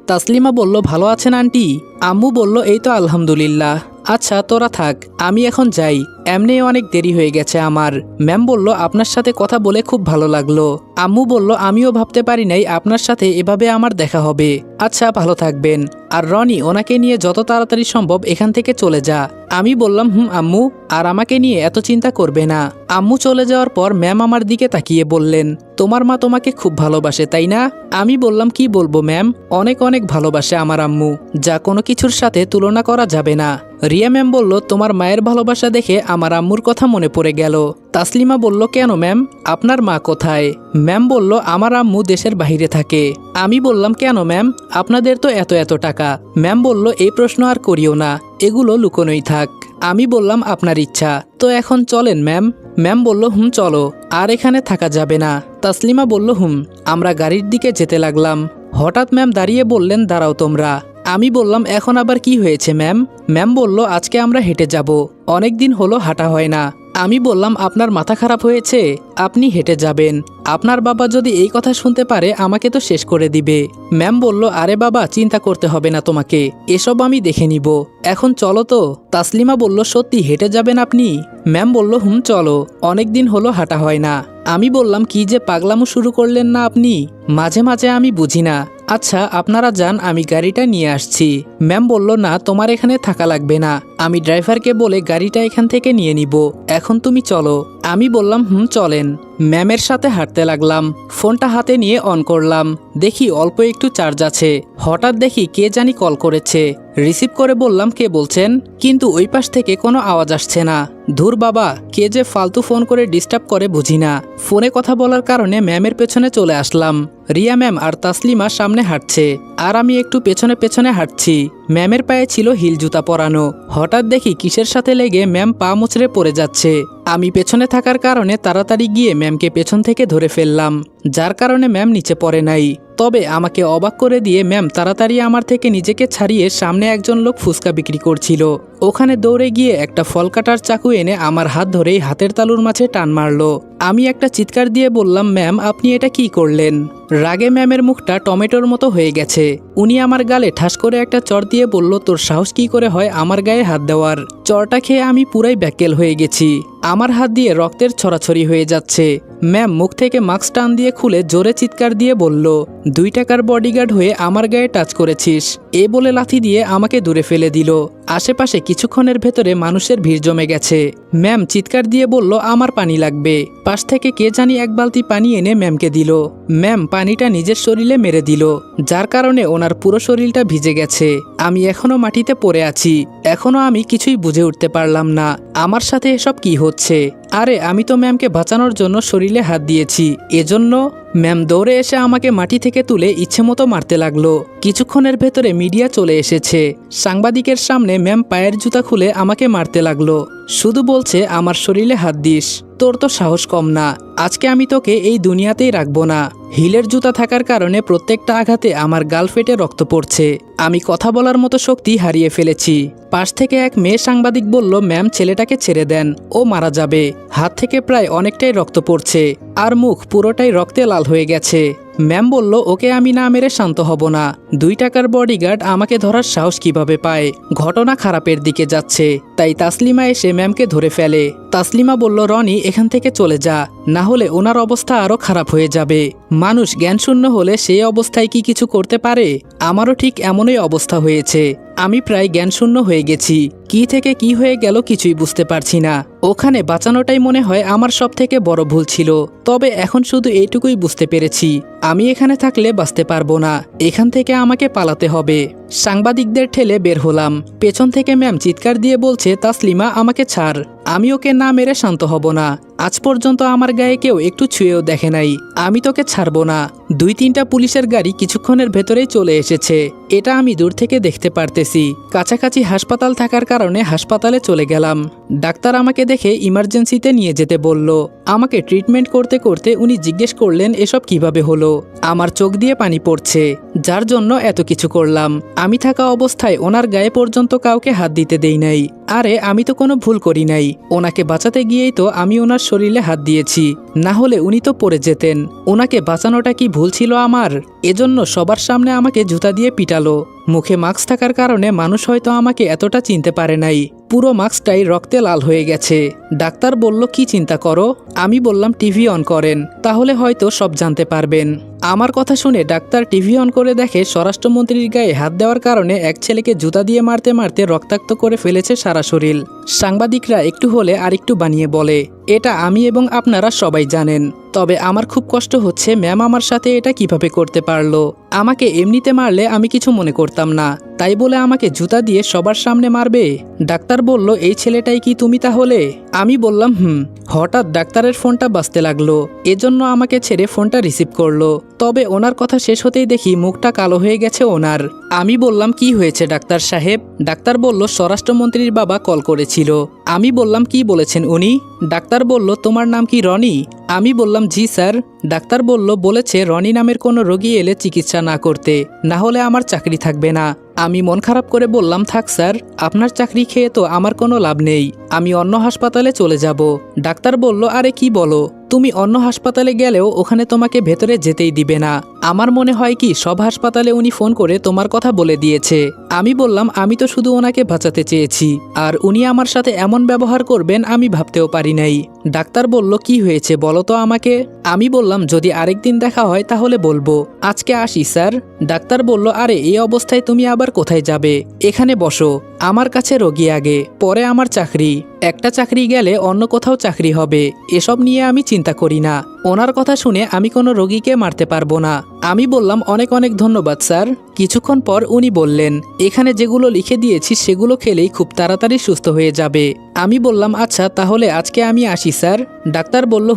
তাসলিমা বলল ভালো আছেন আন্টি? আম্মু বলল এই তো আলহামদুলিল্লাহ। আচ্ছা তোরা থাক, আমি এখন যাই, এমনি অনেক দেরি হয়ে গেছে আমার। ম্যাম বলল আপনার সাথে কথা বলে খুব ভালো লাগলো। আম্মু বলল আমিও ভাবতে পারি নাই আপনার সাথে এভাবে আমার দেখা হবে। আচ্ছা ভালো থাকবেন। আর রনি ওনাকে নিয়ে যত তাড়াতাড়ি সম্ভব এখান থেকে চলে যা। আমি বললাম আম্মু, আর আমাকে নিয়ে এত চিন্তা করবে না। আম্মু চলে যাওয়ার পর ম্যাম আমার দিকে তাকিয়ে বললেন, তোমার মা তোমাকে খুব ভালোবাসে তাই না? আমি বললাম কি বলবো ম্যাম, অনেক অনেক ভালোবাসে আমার আম্মু, যা কোনো কিছুর সাথে তুলনা করা যাবে না। রিয়া ম্যাম বলল তোমার মায়ের ভালোবাসা দেখে আমার আম্মুর কথা মনে পড়ে গেল। তাসলিমা বলল কেন ম্যাম, আপনার মা কোথায়? ম্যাম বলল আমার আম্মু দেশের বাইরে থাকে। আমি বললাম কেন ম্যাম, আপনাদের তো এত এত টাকা। ম্যাম বলল এই প্রশ্ন আর করিও না, এগুলো লুকোনোই থাক। আমি বললাম আপনার ইচ্ছা, তো এখন চলেন ম্যাম। ম্যাম বলল চলো, আর এখানে থাকা যাবে না। তাসলিমা বলল আমরা গাড়ির দিকে যেতে লাগলাম। হঠাৎ ম্যাম দাঁড়িয়ে বললেন দাঁড়াও তোমরা। আমি বললাম এখন আবার কি হয়েছে ম্যাম? ম্যাম বলল আজকে আমরা হেঁটে যাব, অনেক দিন হলো হাঁটা হয় না। আমি বললাম আপনার মাথা খারাপ হয়েছে, আপনি হেঁটে যাবেন? আপনার বাবা যদি এই কথা শুনতে পারে আমাকে তো শেষ করে দিবে। ম্যাম বলল আরে বাবা চিন্তা করতে হবে না তোমাকে, এসব আমি দেখে নিব, এখন চলো তো। তাসলিমা বলল সত্যি হেঁটে যাবেন আপনি? ম্যাম বলল চলো, অনেক দিন হলো হাঁটা হয় না। আমি বললাম কি যে পাগলামো শুরু করলেন না আপনি, মাঝে মাঝে আমি বুঝি না। আচ্ছা আপনারা যান, আমি গাড়িটা নিয়ে আসছি। ম্যাম বলল না তোমার এখানে থাকা লাগবে না, আমি ড্রাইভারকে বলে গাড়িটা এখান থেকে নিয়ে নিব, এখন তুমি চলো। আমি বললাম চলেন। ম্যামের সাথে হাঁটতে লাগলাম, ফোনটা হাতে নিয়ে অন করলাম, দেখি অল্প একটু চার্জ আছে। হঠাৎ দেখি কে জানি কল করেছে। রিসিভ করে বললাম কে বলছেন, কিন্তু ওই পাশ থেকে কোনো আওয়াজ আসছে না। ধুর বাবা, কে যে ফালতু ফোন করে ডিস্টার্ব করে বুঝি না। ফোনে কথা বলার কারণে ম্যামের পেছনে চলে আসলাম। রিয়া ম্যাম আর তাসলিমা সামনে হাঁটছে, আর আমি একটু পেছনে পেছনে হাঁটছি। ম্যামের পায়ে ছিল হিল জুতা পরানো। হঠাৎ দেখি কিসের সাথে লেগে ম্যাম পা মুচড়ে পড়ে যাচ্ছে। আমি পেছনে থাকার কারণে তাড়াতাড়ি গিয়ে ম্যামকে পেছন থেকে ধরে ফেললাম, যার কারণে ম্যাম নিচে পড়ে নাই। তবে আমাকে অবাক করে দিয়ে ম্যাম তাড়াতাড়ি আমার থেকে নিজেকে ছাড়িয়ে সামনে একজন লোক ফুচকা বিক্রি করছিল, ওখানে দৌড়ে গিয়ে একটা ফল কাটার চাকু এনে আমার হাত ধরেই হাতের তালুর মাঝে টান মারলো। আমি একটা চিৎকার দিয়ে বললাম ম্যাম আপনি এটা কি করলেন? রাগে ম্যামের মুখটা টমেটোর মতো হয়ে গেছে। উনি আমার গালে ঠাস করে একটা চড় দিয়ে বলল তোর সাহস কি করে হয় আমার গায়ে হাত দেওয়ার? চড়টা খেয়ে আমি পুরাই ব্যাকেল হয়ে গেছি, আমার হাত দিয়ে রক্তের ছড়াছড়ি হয়ে যাচ্ছে। ম্যাম মুখ থেকে মাস্ক টান দিয়ে খুলে জোরে চিৎকার দিয়ে বলল 2 টাকার বডিগার্ড হয়ে আমার গায়ে টাচ করেছিস, এ বলে লাথি দিয়ে আমাকে দূরে ফেলে দিল। আশেপাশে কিছুক্ষণের ভেতরে মানুষের ভিড় জমে গেছে। ম্যাম চিৎকার দিয়ে বলল আমার পানি লাগবে। পাশ থেকে কে জানি এক বালতি পানি এনে ম্যামকে দিল। ম্যাম পানিটা নিজের শরীরে মেরে দিল, যার কারণে ওনার পুরো শরীরটা ভিজে গেছে। আমি এখনো মাটিতে পড়ে আছি, এখনো আমি কিছুই বুঝে উঠতে পারলাম না আমার সাথে এসব কি হচ্ছে। আরে আমি তো ম্যামকে বাঁচানোর জন্য শরীরে হাত দিয়েছি, এজন্য? ম্যাম দৌড়ে এসে আমাকে মাটি থেকে তুলে ইচ্ছে মতো মারতে লাগলো। কিছুক্ষণের ভেতরে মিডিয়া চলে এসেছে। সাংবাদিকের সামনে ম্যাম পায়ের জুতা খুলে আমাকে মারতে লাগলো, শুধু বলছে আমার শরীরে হাত দিস, তোর তো সাহস কম না, আজকে আমি তোকে এই দুনিয়াতেই রাখবো না। হিলের জুতা থাকার কারণে প্রত্যেকটা আঘাতে আমার গাল ফেটে রক্ত পড়ছে, আমি কথা বলার মতো শক্তি হারিয়ে ফেলেছি। পাশ থেকে এক মেয়ে সাংবাদিক বলল ম্যাম ছেলেটাকে ছেড়ে দেন, ও মারা যাবে। হাত থেকে প্রায় অনেকটাই রক্ত পড়ছে, আর মুখ পুরোটাই রক্তে লাল হয়ে গেছে। ম্যাম বলল ওকে আমি না মেরে শান্ত হব না। 2 টাকার বডিগার্ড আমাকে ধরার সাহস কিভাবে পায়? ঘটনা খারাপের দিকে যাচ্ছে, তাই তাসলিমা এসে ম্যামকে ধরে ফেলে। তাসলিমা বলল রনি এখান থেকে চলে যা, না হলে ওনার অবস্থা আরো খারাপ হয়ে যাবে। মানুষ জ্ঞানশূন্য হলে সেই অবস্থায় কি কিছু করতে পারে? আমারও ঠিক এমনই অবস্থা হয়েছে, আমি প্রায় জ্ঞানশূন্য হয়ে গেছি, কি থেকে কি হয়ে গেল কিছুই বুঝতে পারছি না। ওখানে বাঁচানোটাই মনে হয় আমার সব থেকে বড় ভুল ছিল। তবে এখন শুধু এইটুকুই বুঝতে পেরেছি, আমি এখানে থাকলে বাঁচতে পারবো না, এখান থেকে আমাকে পালাতে হবে। সাংবাদিকদের ঠেলে বের হলাম। পেছন থেকে ম্যাম চিৎকার দিয়ে বলছে তাসলিমা আমাকে ছাড়, আমি ওকে না মেরে শান্ত হব না। আজ পর্যন্ত আমার গায়ে কেউ একটু ছুঁয়েও দেখে নাই, আমি তোকে ছাড়বো না। 2-3টা পুলিশের গাড়ি কিছুক্ষণের ভেতরেই চলে এসেছে, এটা আমি দূর থেকে দেখতে পারতেছি। কাছাকাছি হাসপাতাল থাকার কারণে হাসপাতালে চলে গেলাম। ডাক্তার আমাকে দেখে ইমার্জেন্সিতে নিয়ে যেতে বলল। আমাকে ট্রিটমেন্ট করতে করতে উনি জিজ্ঞেস করলেন এসব কিভাবে হলো। আমার চোখ দিয়ে পানি পড়ছে, যার জন্য এত কিছু করলাম। আমি থাকা অবস্থায় ওনার গায়ে পর্যন্ত কাউকে হাত দিতে দেই নাই। আরে আমি তো কোনো ভুল করি নাই, ওনাকে বাঁচাতে গিয়েই তো আমি ওনার শরীরে হাত দিয়েছি, না হলে উনি তো পড়ে যেতেন। ওনাকে বাঁচানোটা কি ভুল ছিল আমার? এজন্য সবার সামনে আমাকে জুতা দিয়ে পিটালো। মুখে মাস্ক থাকার কারণে মানুষ হয়তো আমাকে এতটা চিনতে পারে নাই। পুরো মাস্কটাই রক্তে লাল হয়ে গেছে। ডাক্তার বলল, কি চিন্তা করো? আমি বললাম, টিভি অন করেন, তাহলে হয়তো সব জানতে পারবেন। আমার কথা শুনে ডাক্তার টিভি অন করে দেখে স্বরাষ্ট্রমন্ত্রীর গায়ে হাত দেওয়ার কারণে এক ছেলেকে জুতা দিয়ে মারতে মারতে রক্তাক্ত করে ফেলেছে সারা শরীর। সাংবাদিকরা একটু হলে আরেকটু বানিয়ে বলে, এটা আমি এবং আপনারা সবাই জানেন। তবে আমার খুব কষ্ট হচ্ছে, ম্যাম আমার সাথে এটা কিভাবে করতে পারলো? আমাকে এমনিতে মারলে আমি কিছু মনে করতাম না, তাই বলে আমাকে জুতা দিয়ে সবার সামনে মারবে? ডাক্তার বলল, এই ছেলেটাই কি তুমি তাহলে? আমি বললাম, হঠাৎ ডাক্তারের ফোনটা বাজতে লাগলো, এজন্য আমাকে ছেড়ে ফোনটা রিসিভ করলো। তবে ওনার কথা শেষ হতেই দেখি মুখটা কালো হয়ে গেছে ওনার। আমি বললাম, কি হয়েছে ডাক্তার সাহেব? ডাক্তার বলল, স্বরাষ্ট্রমন্ত্রীর বাবা কল করেছিল। আমি বললাম, কি বলেছেন উনি? ডাক্তার বলল, তোমার নাম কি রনি? আমি বললাম, জি স্যার। ডাক্তার বলেছে রনি নামের কোনো রোগী এলে চিকিৎসা না করতে, না হলে আমার চাকরি থাকবে না। আমি মন খারাপ করে বললাম, থাক স্যার, আপনার চাকরি খেয়ে তো আমার কোনো লাভ নেই, আমি অন্য হাসপাতালে চলে যাব। ডাক্তার বলল, আরে কি বলো, তুমি অন্য হাসপাতালে গেলেও ওখানে তোমাকে ভেতরে যেতেই দিবে না। আমার মনে হয় কি সব হাসপাতালে উনি ফোন করে তোমার কথা বলে দিয়েছে। আমি বললাম, আমি তো শুধু ওনাকে বাঁচাতে চেয়েছি, আর উনি আমার সাথে এমন ব্যবহার করবেন আমি ভাবতেও পারি নাই। ডাক্তার বলল, কি হয়েছে বলো তো আমাকে। আমি বললাম, যদি আরেকদিন দেখা হয় তাহলে বলবো, আজকে আসি স্যার। ডাক্তার বলল, আরে এই অবস্থায় তুমি আবার কোথায় যাবে? এখানে বসো, আমার কাছে রোগী আগে, পরে আমার চাকরি। একটা চাকরি গেলে অন্য কোথাও চাকরি হবে, এসব নিয়ে আমি চিন্তা করি না। ওনার কথা শুনে আমি কোনো রোগীকে মারতে পারবো না। আমি বললাম, অনেক অনেক ধন্যবাদ স্যার। কিছুক্ষণ পর উনি বললেন, এখানে যেগুলো লিখে দিয়েছি সেগুলো খেলেই খুব তাড়াতাড়ি সুস্থ হয়ে যাবে। আমি বললাম, আচ্ছা তাহলে আজকে আমি আসি স্যার। ডাক্তার বলল,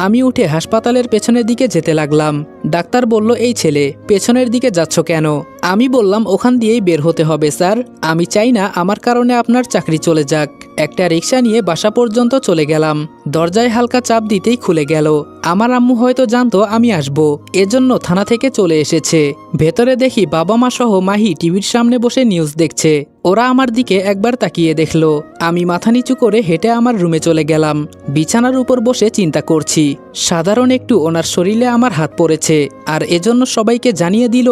আমি উঠে হাসপাতালের পেছনের দিকে যেতে লাগলাম। ডাক্তার বলল, এই ছেলে পেছনের দিকে যাচ্ছ কেন? আমি বললাম, ওখান দিয়েই বের হতে হবে স্যার, আমি চাই না আমার কারণে আপনার চাকরি চলে যাক। একটা রিক্সা নিয়ে বাসা পর্যন্ত চলে গেলাম। দরজায় হালকা চাপ দিতেই খুলে গেল। আমার আম্মু হয়তো জানতো আমি আসব, এজন্য থানা থেকে চলে এসেছে। ভেতরে দেখি বাবা মা সহ মাহি টিভির সামনে বসে নিউজ দেখছে। ওরা আমার দিকে একবার তাকিয়ে দেখলো। আমি মাথা নিচু করে হেঁটে আমার রুমে চলে গেলাম। বিছানার উপর বসে চিন্তা করছি, সাধারণ একটু ওনার শরীরে আমার হাত পড়েছে, আর এজন্য সবাইকে জানিয়ে দিল।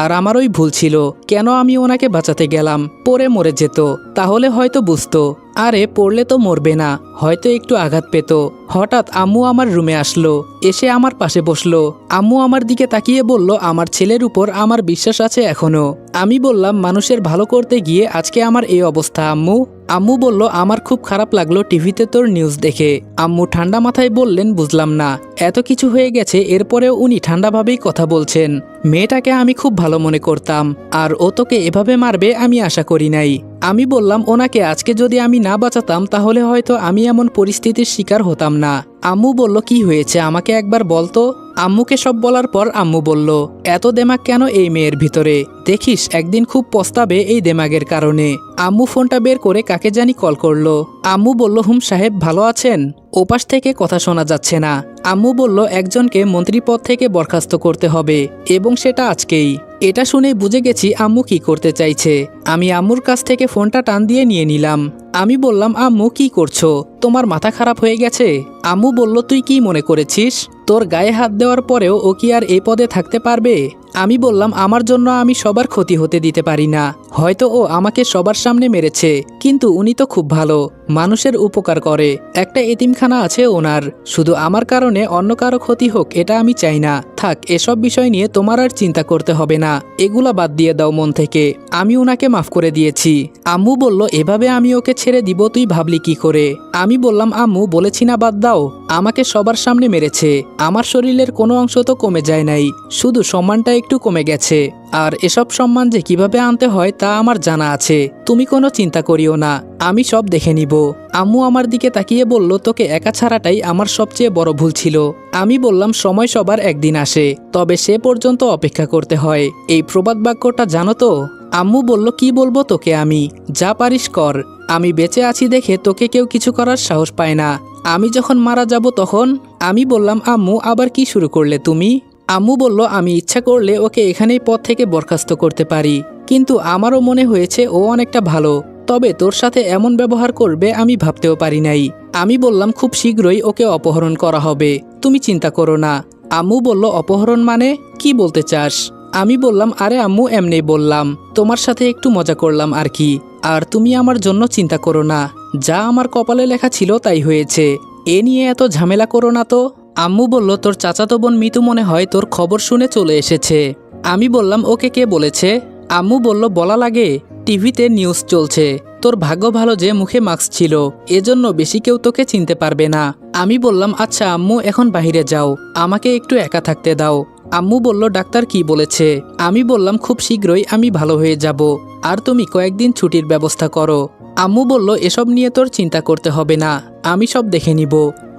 আর আমারই ভুল ছিল, কেন আমি ওনাকে বাঁচাতে গেলাম? পরে মরে যেত, তাহলে হয়তো বুঝতো। আরে পড়লে তো মরবে না, হয়তো একটু আঘাত পেত। হঠাৎ আম্মু আমার রুমে আসলো, এসে আমার পাশে বসলো। আম্মু আমার দিকে তাকিয়ে বলল, আমার ছেলের উপর আমার বিশ্বাস আছে এখনো। আমি বললাম, মানুষের ভালো করতে গিয়ে আজকে আমার এই অবস্থা আম্মু। আম্মু বলল, আমার খুব খারাপ লাগলো টিভিতে তোর নিউজ দেখে। আম্মু ঠান্ডা মাথায় বললেন, বুঝলাম না, এত কিছু হয়ে গেছে এরপরেও উনি ঠান্ডাভাবেই কথা বলছেন। মেয়েটাকে আমি খুব ভালো মনে করতাম, আর ও তোকে এভাবে মারবে আমি আশা করি নাই। আমি বললাম, ওনাকে আজকে যদি আমি না বাঁচাতাম তাহলে হয়তো আমি এমন পরিস্থিতির শিকার হতাম না। আম্মু বলল, কি হয়েছে আমাকে একবার বলতো। আম্মুকে সব বলার পর আম্মু বলল, এত দেমাগ কেন এই মেয়ের ভিতরে? দেখিস একদিন খুব পস্তাবে এই দেমাগের কারণে। আম্মু ফোনটা বের করে কাকে জানি কল করলো। আম্মু বলল, সাহেব ভালো আছেন? ওপাশ থেকে কথা শোনা যাচ্ছে না। আম্মু বলল, একজনকে মন্ত্রী পদ থেকে বরখাস্ত করতে হবে, এবং সেটা আজকেই। এটা শুনেই বুঝে গেছি আম্মু কি করতে চাইছে। আমি আম্মুর কাছ থেকে ফোনটা টান দিয়ে নিয়ে নিলাম। আমি বললাম, আম্মু কি করছো? তোমার মাথা খারাপ হয়ে গেছে? আম্মু বলল, তুই কি মনে করেছিস তোর গায়ে হাত দেওয়ার পরেও ও কি আর এই পদে থাকতে পারবে? আমি বললাম, আমার জন্য আমি সবার ক্ষতি হতে দিতে পারি না। হয়তো ও আমাকে সবার সামনে মেরেছে, কিন্তু উনি তো খুব ভালো, মানুষের উপকার করে। একটা এতিমখানা আছে ওনার, শুধু আমার কারণে অন্য কারো ক্ষতি হোক এটা আমি চাই না। থাক, এসব বিষয় নিয়ে তোমার আর চিন্তা করতে হবে না, এগুলা বাদ দিয়ে দাও মন থেকে। আমি ওনাকে মাফ করে দিয়েছি। আম্মু বলল, এভাবে আমি ওকে ছেড়ে দিব তুই ভাবলি কি করে? আমি বললাম, আম্মু বলেছি না বাদ দাও, আমাকে সবার সামনে মেরেছে, আমার শরীরের কোনো অংশ তো কমে যায় নাই, শুধু সম্মানটা একটু কমে গেছে। আর এসব সম্মান যে কিভাবে আনতে হয় তা আমার জানা আছে, তুমি কোনো চিন্তা করিও না, আমি সব দেখে নিব। আম্মু আমার দিকে তাকিয়ে বলল, তোকে একা ছাড়াটাই আমার সবচেয়ে বড় ভুল ছিল। আমি বললাম, সময় সবার একদিন আসে, তবে সে পর্যন্ত অপেক্ষা করতে হয়। এই প্রবাদ বাক্যটা জানো তো? আম্মু বলল, কি বলবো তোকে আমি, যা পারিস কর, আমি বেঁচে আছি দেখে তোকে কেউ কিছু করার সাহস পায় না, আমি যখন মারা যাব তখন। আমি বললাম, আম্মু আবার কি শুরু করলে তুমি? আম্মু বলল, আমি ইচ্ছা করলে ওকে এখানেই পদ থেকে বরখাস্ত করতে পারি, কিন্তু আমারও মনে হয়েছে ও অনেকটা ভালো, তবে তোর সাথে এমন ব্যবহার করবে আমি ভাবতেও পারি নাই। আমি বললাম, খুব শীঘ্রই ওকে অপহরণ করা হবে, তুমি চিন্তা করো না। আম্মু বলল, অপহরণ মানে কি বলতে চাস? আমি বললাম, আরে আম্মু এমনি বললাম, তোমার সাথে একটু মজা করলাম আর কি। আর তুমি আমার জন্য চিন্তা করো না, যা আমার কপালে লেখা ছিল তাই হয়েছে, এ নিয়ে এত ঝামেলা করো না তো। আম্মু বলল, তোর চাচাতো বোন মিতু মনে হয় তোর খবর শুনে চলে এসেছে। আমি বললাম, ওকে কে বলেছে? আম্মু বলল, বলা লাগে, টিভিতে নিউজ চলছে। তোর ভাগ্য ভালো যে মুখে মাস্ক ছিল, এজন্য বেশি কেউ তোকে চিনতে পারবে না। আমি বললাম, আচ্ছা আম্মু, এখন বাইরে যাও, আমাকে একটু একা থাকতে দাও। আম্মু বলল, ডাক্তার কি বলেছে? আমি বললাম, খুব শীঘ্রই আমি ভালো হয়ে যাব, আর তুমি কয়েকদিন ছুটির ব্যবস্থা করো। আম্মু বলল, এসব নিয়ে তোর চিন্তা করতে হবে না, আমি সব দেখে নিব।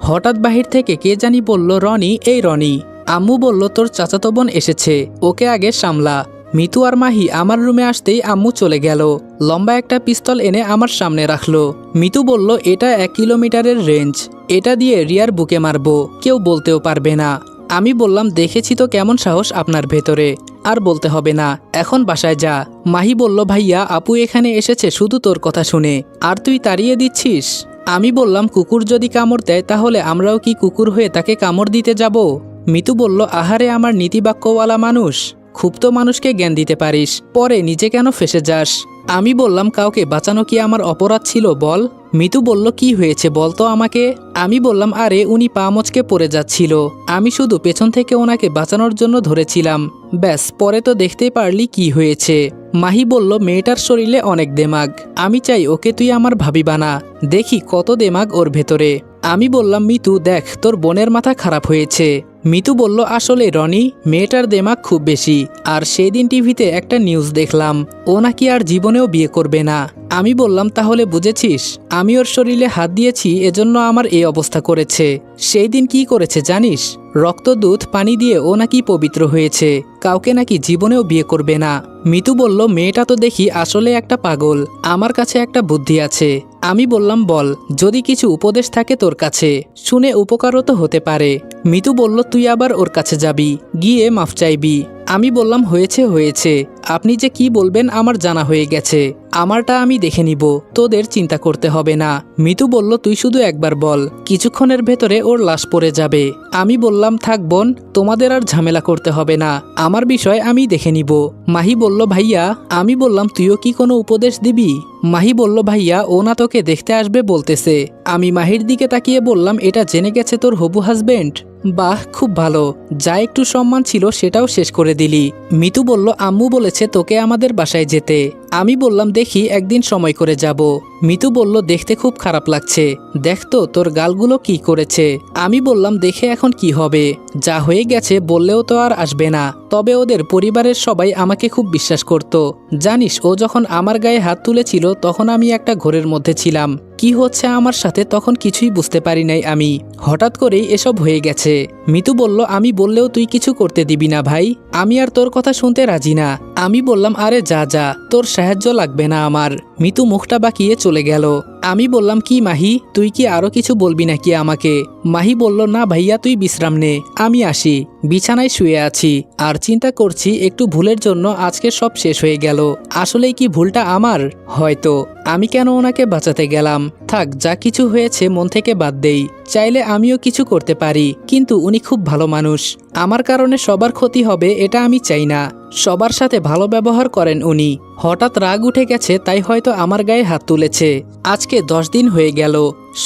হঠাৎ বাহির থেকে কে জানি বলল, রনি, এই রনি। আম্মু বলল, তোর চাচাতো বোন এসেছে, ওকে আগে সামলা। মিতু আর মাহি আমার রুমে আসতেই আম্মু চলে গেল, লম্বা একটা পিস্তল এনে আমার সামনে রাখলো। মিতু বলল, এটা 1 কিলোমিটারের রেঞ্জ, এটা দিয়ে রিয়ার বুকে মারবো, কেউ বলতেও পারবে না। আমি বললাম, দেখেছি তো কেমন সাহস আপনার ভেতরে, আর বলতে হবে না, এখন বাসায় যা। মাহি বলল, ভাইয়া আপু এখানে এসেছে শুধু তোর কথা শুনে, আর তুই তাড়িয়ে দিচ্ছিস। আমি বললাম, কুকুর যদি কামড় দেয় তাহলে আমরাও কি কুকুর হয়ে তাকে কামড় দিতে যাব? মিতু বলল, আহারে আমার নীতিবাক্যওয়ালা মানুষ, খুব তো মানুষকে জ্ঞান দিতে পারিস, পরে নিজে কেন ফেসে যাস? আমি বললাম, কাউকে বাঁচানো কি আমার অপরাধ ছিল বল? মিতু বলল, কি হয়েছে বলতো আমাকে। আমি বললাম, আরে উনি পা মচকে পড়ে যাচ্ছিল, আমি শুধু পেছন থেকে ওনাকে বাঁচানোর জন্য ধরেছিলাম, ব্যাস, পরে তো দেখতেই পারলি কি হয়েছে। মাহি বলল, মেয়েটার শরীরে অনেক দেমাগ, আমি চাই ওকে তুই আমার ভাবি বানা, দেখি কত দেমাগ ওর ভেতরে। আমি বললাম, মিতু দেখ, তোর বোনের মাথা খারাপ হয়েছে। মিতু বলল, আসলে রনি, মেয়েটার দেমাগ খুব বেশি, আর সেই দিন টিভিতে একটা নিউজ দেখলাম, ও নাকি আর জীবনেও বিয়ে করবে না। আমি বললাম, তাহলে বুঝেছিস, আমি ওর শরীরে হাত দিয়েছি, এজন্য আমার এই অবস্থা করেছে। সেই দিন কি করেছে জানিস? রক্ত দুধ পানি দিয়ে ও নাকি পবিত্র হয়েছে, কাউকে নাকি জীবনেও বিয়ে করবে না। মিতু বলল, মেয়েটা তো দেখি আসলে একটা পাগল, আমার কাছে একটা বুদ্ধি আছে। আমি বললাম, বল, যদি কিছু উপদেশ থাকে তোর কাছে, শুনে উপকারও তো হতে পারে। মিতু বলল, তুই আবার ওর কাছে যাবি, গিয়ে মাফ চাইবি। আমি বললাম, হয়েছে হয়েছে, আপনি যে কি বলবেন আমার জানা হয়ে গেছে, আমারটা আমি দেখে নিব, তোদের চিন্তা করতে হবে না। মিতু বলল, তুই শুধু একবার বল, কিছুক্ষণের ভেতরে ওর লাশ পড়ে যাবে। আমি বললাম, থাক বোন, তোমাদের আর ঝামেলা করতে হবে না, আমার বিষয় আমি দেখে নিব। মাহি বলল, ভাইয়া। আমি বললাম, তুইও কি কোনো উপদেশ দিবি? মাহি বলল, ভাইয়া ও না তোকে দেখতে আসবে বলতেছে। আমি মাহির দিকে তাকিয়ে বললাম, এটা জেনে গেছে তোর হবু হাজবেন্ড? বাহ, খুব ভালো, যা একটু সম্মান ছিল সেটাও শেষ করে দিলি। মিতু বলল, আম্মু বলেছে তোকে আমাদের বাসায় যেতে। আমি বললাম, দেখি একদিন সময় করে যাব। মিতু বলল, দেখতে খুব খারাপ লাগছে, দেখ তো তোর গালগুলো কি করেছে। আমি বললাম, দেখে এখন কি হবে, যা হয়ে গেছে বললেও তো আর আসবে না। তবে ওদের পরিবারের সবাই আমাকে খুব বিশ্বাস করত, জানিস, ও যখন আমার গায়ে হাত তুলেছিল তখন আমি একটা ঘোরের মধ্যে ছিলাম, কি হচ্ছে আমার সাথে তখন কিছুই বুঝতে পারি নাই আমি, হঠাৎ করেই এসব হয়ে গেছে। মিতু বলল, আমি বললেও তুই কিছু করতে দিবি না ভাই, আমি আর তোর কথা শুনতে রাজি না। আমি বললাম, আরে যা যা, তোর সাহায্য লাগবে না আমার। মিতু মুখটা বাঁকিয়ে চলে গেল। আমি বললাম, কি মাহি, তুই কি আরো কিছু বলবি নাকি আমাকে? মাহি বলল, না ভাইয়া, তুই বিশ্রাম নে, আমি আসি, বিছানায় শুয়ে আছি আর চিন্তা করছি একটু ভুলের জন্য আজকে সব শেষ হয়ে গেল। আসলেই কি ভুলটা আমার? হয়তো আমি কেন ওনাকে বাঁচাতে গেলাম। থাক, যা কিছু হয়েছে মন থেকে বাদ দেই, চাইলে আমিও কিছু করতে পারি, কিন্তু উনি খুব ভালো মানুষ, আমার কারণে সবার ক্ষতি হবে এটা আমি চাই না। সবার সাথে ভালো ব্যবহার করেন উনি, হঠাৎ রাগ উঠে গেছে তাই হয়তো আমার গায়ে হাত তুলেছে। আজকে 10 দিন হয়ে গেল,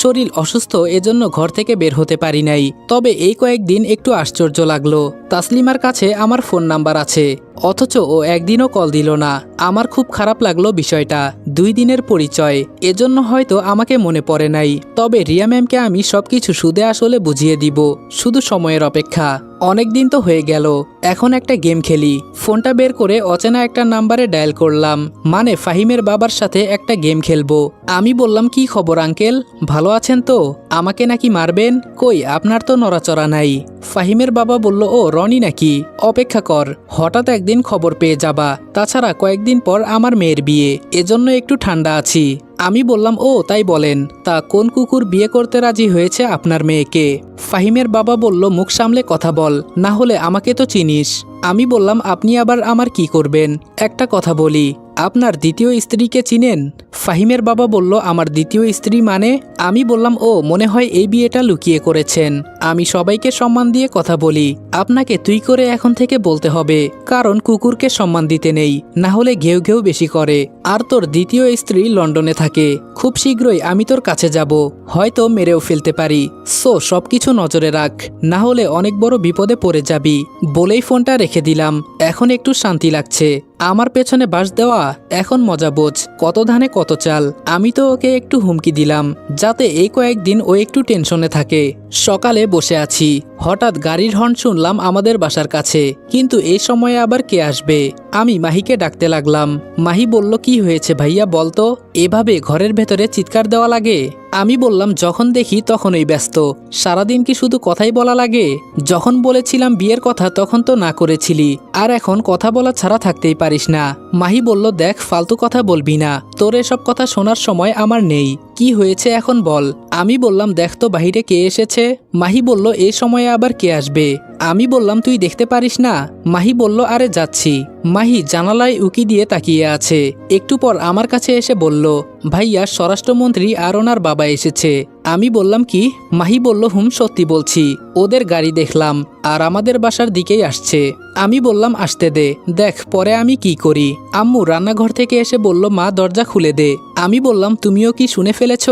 শরীর অসুস্থ, এজন্য ঘর থেকে বের হতে পারি নাই। তবে এই কয়েকদিন একটু আশ্চর্য লাগলো, তাসলিমার কাছে আমার ফোন নাম্বার আছে, অথচ ও একদিনও কল দিল না। আমার খুব খারাপ লাগলো বিষয়টা, 2 দিনের পরিচয়, এজন্য হয়তো আমাকে মনে পড়ে নাই। তবে রিয়া ম্যামকে আমি সবকিছু সুদে আসলে বুঝিয়ে দিব, শুধু সময়ের অপেক্ষা। অনেক দিন তো হয়ে গেল, এখন একটা গেম খেলি। ফোনটা বের করে অচেনা একটা নাম্বারে ডায়াল করলাম, মানে ফাহিমের বাবার সাথে একটা গেম খেলবো। আমি বললাম, কি খবর আঙ্কেল, ভালো আছেন তো? আমাকে নাকি মারবেন? কই, আপনার তো নড়াচড়া নাই। ফাহিমের বাবা বলল, ও রনি নাকি, অপেক্ষা কর, হঠাৎ একদিন খবর পেয়ে যাবা, তাছাড়া কয়েকদিন পর আমার মেয়ের বিয়ে, এজন্য একটু ঠান্ডা আছি। আমি বললাম, ও তাই বলেন, তা কোন কুকুর বিয়ে করতে রাজি হয়েছে আপনার মেয়েকে? ফাহিমের বাবা বলল, মুখ সামলে কথা বল, না হলে আমাকে তো চিনিস। আমি বললাম আপনি আবার আমার কি করবেন? একটা কথা বলি, আপনার দ্বিতীয় স্ত্রীকে চিনেন? ফাহিমের বাবা বলল, আমার দ্বিতীয় স্ত্রী মানে? আমি বললাম, ও মনে হয় এই বিয়েটা লুকিয়ে করেছেন। আমি সবাইকে সম্মান দিয়ে কথা বলি, আপনাকে তুই করে এখন থেকে বলতে হবে, কারণ কুকুরকে সম্মান দিতে নেই, না হলে ঘেউ ঘেউ বেশি করে। আর তোর দ্বিতীয় স্ত্রী লন্ডনে থাকে, খুব শীঘ্রই আমি তোর কাছে যাব, হয়তো মেরেও ফেলতে পারি। সো সবকিছু নজরে রাখ, না হলে অনেক বড় বিপদে পড়ে যাবি। বলেই ফোনটা রেখে দিলাম। এখন একটু শান্তি লাগছে। আমার পেছনে বাস দেওয়া, এখন মজা বোঝ, কত ধানে কত চাল। আমি তো ওকে একটু হুমকি দিলাম, যাতে এই কয়েকদিন ও একটু টেনশনে থাকে। সকালে বসে আছি, হঠাৎ গাড়ির হর্ন শুনলাম আমাদের বাসার কাছে, কিন্তু এই সময়ে আবার কে আসবে? আমি মাহিকে ডাকতে লাগলাম। মাহি বলল, কি হয়েছে ভাইয়া বলতো, এভাবে ঘরের ভেতরে চিৎকার দেওয়া লাগে? আমি বললাম, যখন দেখি তখনই ব্যস্ত, সারাদিন কি শুধু কথাই বলা লাগে? যখন বলেছিলাম বিয়ের কথা তখন তো না করেছিলি, আর এখন কথা বলা ছাড়া থাকতেই পারিস না। মাহি বলল, দেখ ফালতু কথা বলবি না, তোর এসব কথা শোনার সময় আমার নেই। কি হয়েছে এখন বল। আমি বললাম, দেখ তো বাহিরে কে এসেছে। মাহি বলল, এই সময়ে আবার কে আসবে? আমি বললাম, তুই দেখতে পারিস না? মাহি বলল, আরে যাচ্ছি। মাহি জানালায় উকি দিয়ে তাকিয়ে আছে। একটু পর আমার কাছে এসে বলল, ভাইয়া স্বরাষ্ট্রমন্ত্রী আর ওনার বাবা এসেছে। আমি বললাম, কি? মাহি বলল, হুম সত্যি বলছি, ওদের গাড়ি দেখলাম আর আমাদের বাসার দিকেই আসছে। আমি বললাম, আসতে দে, দেখ পরে আমি কি করি। আম্মু রান্নাঘর থেকে এসে বলল, মা দরজা খুলে দে। আমি বললাম, তুমিও কি শুনে ফেলেছ?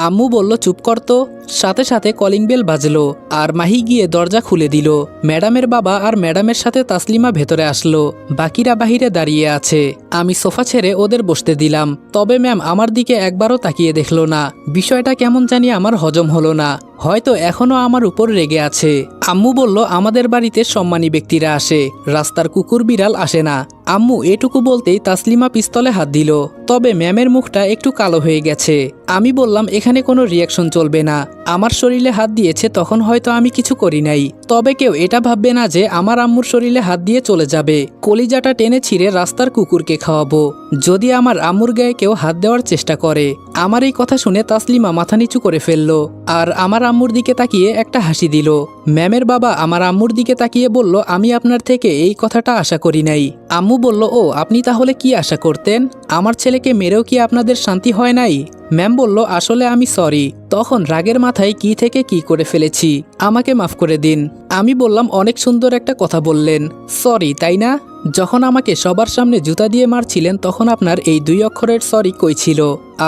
আম্মু বলল, চুপ কর তো। সাথে সাথে কলিং বেল বাজলো আর মাহি গিয়ে দরজা খুলে দিল। ম্যাডামের বাবা আর ম্যাডামের সাথে তাসলিমা ভেতরে আসলো, বাকিরা বাহিরে দাঁড়িয়ে আছে। আমি সোফা ছেড়ে ওদের বসতে দিলাম, তবে ম্যাম আমার দিকে একবারও তাকিয়ে দেখলো না। বিষয়টা কেমন জানি আমার হজম হলো না, হয়তো এখনো আমার উপর রেগে আছে। আম্মু বলল, আমাদের বাড়িতে সম্মানী ব্যক্তিরা আসে, রাস্তার কুকুর বিড়াল আসে না। আম্মু এটুকু বলতেই তাসলিমা পিস্তলে হাত দিল, তবে ম্যামের মুখটা একটু কালো হয়ে গেছে। আমি বললাম, এখানে কোনো রিয়াকশন চলবে না। আমার শরীরে হাত দিয়েছে তখন হয়তো আমি কিছু করি নাই, তবে কেউ এটা ভাববে না যে আমার আম্মুর শরীরে হাত দিয়ে চলে যাবে, কলিজাটা টেনে ছিঁড়ে রাস্তার কুকুরকে খাওয়াবো যদি আমার আম্মুর গায়ে কেউ হাত দেওয়ার চেষ্টা করে। আমার এই কথা শুনে তাসলিমা মাথা নিচু করে ফেললো আর আমার আম্মুর দিকে তাকিয়ে একটা হাসি দিল। ম্যামের বাবা আমার আম্মুর দিকে তাকিয়ে বলল, আমি আপনার থেকে এই কথাটা আশা করি নাই। আম্মু বলল, ও আপনি তাহলে কি আশা করতেন? আমার ছেলেকে মেরেও কি আপনাদের শান্তি হয় নাই? ম্যাম বলল, আসলে আমি সরি, তখন রাগের মাথায় কি থেকে কি করে ফেলেছি, আমাকে মাফ করে দিন। আমি বললাম, অনেক সুন্দর একটা কথা বললেন, সরি তাই না? যখন আমাকে সবার সামনে জুতা দিয়ে মারছিলেন তখন আপনার এই 2 অক্ষরের সরি কই ছিল,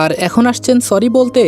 আর এখন আসছেন সরি বলতে?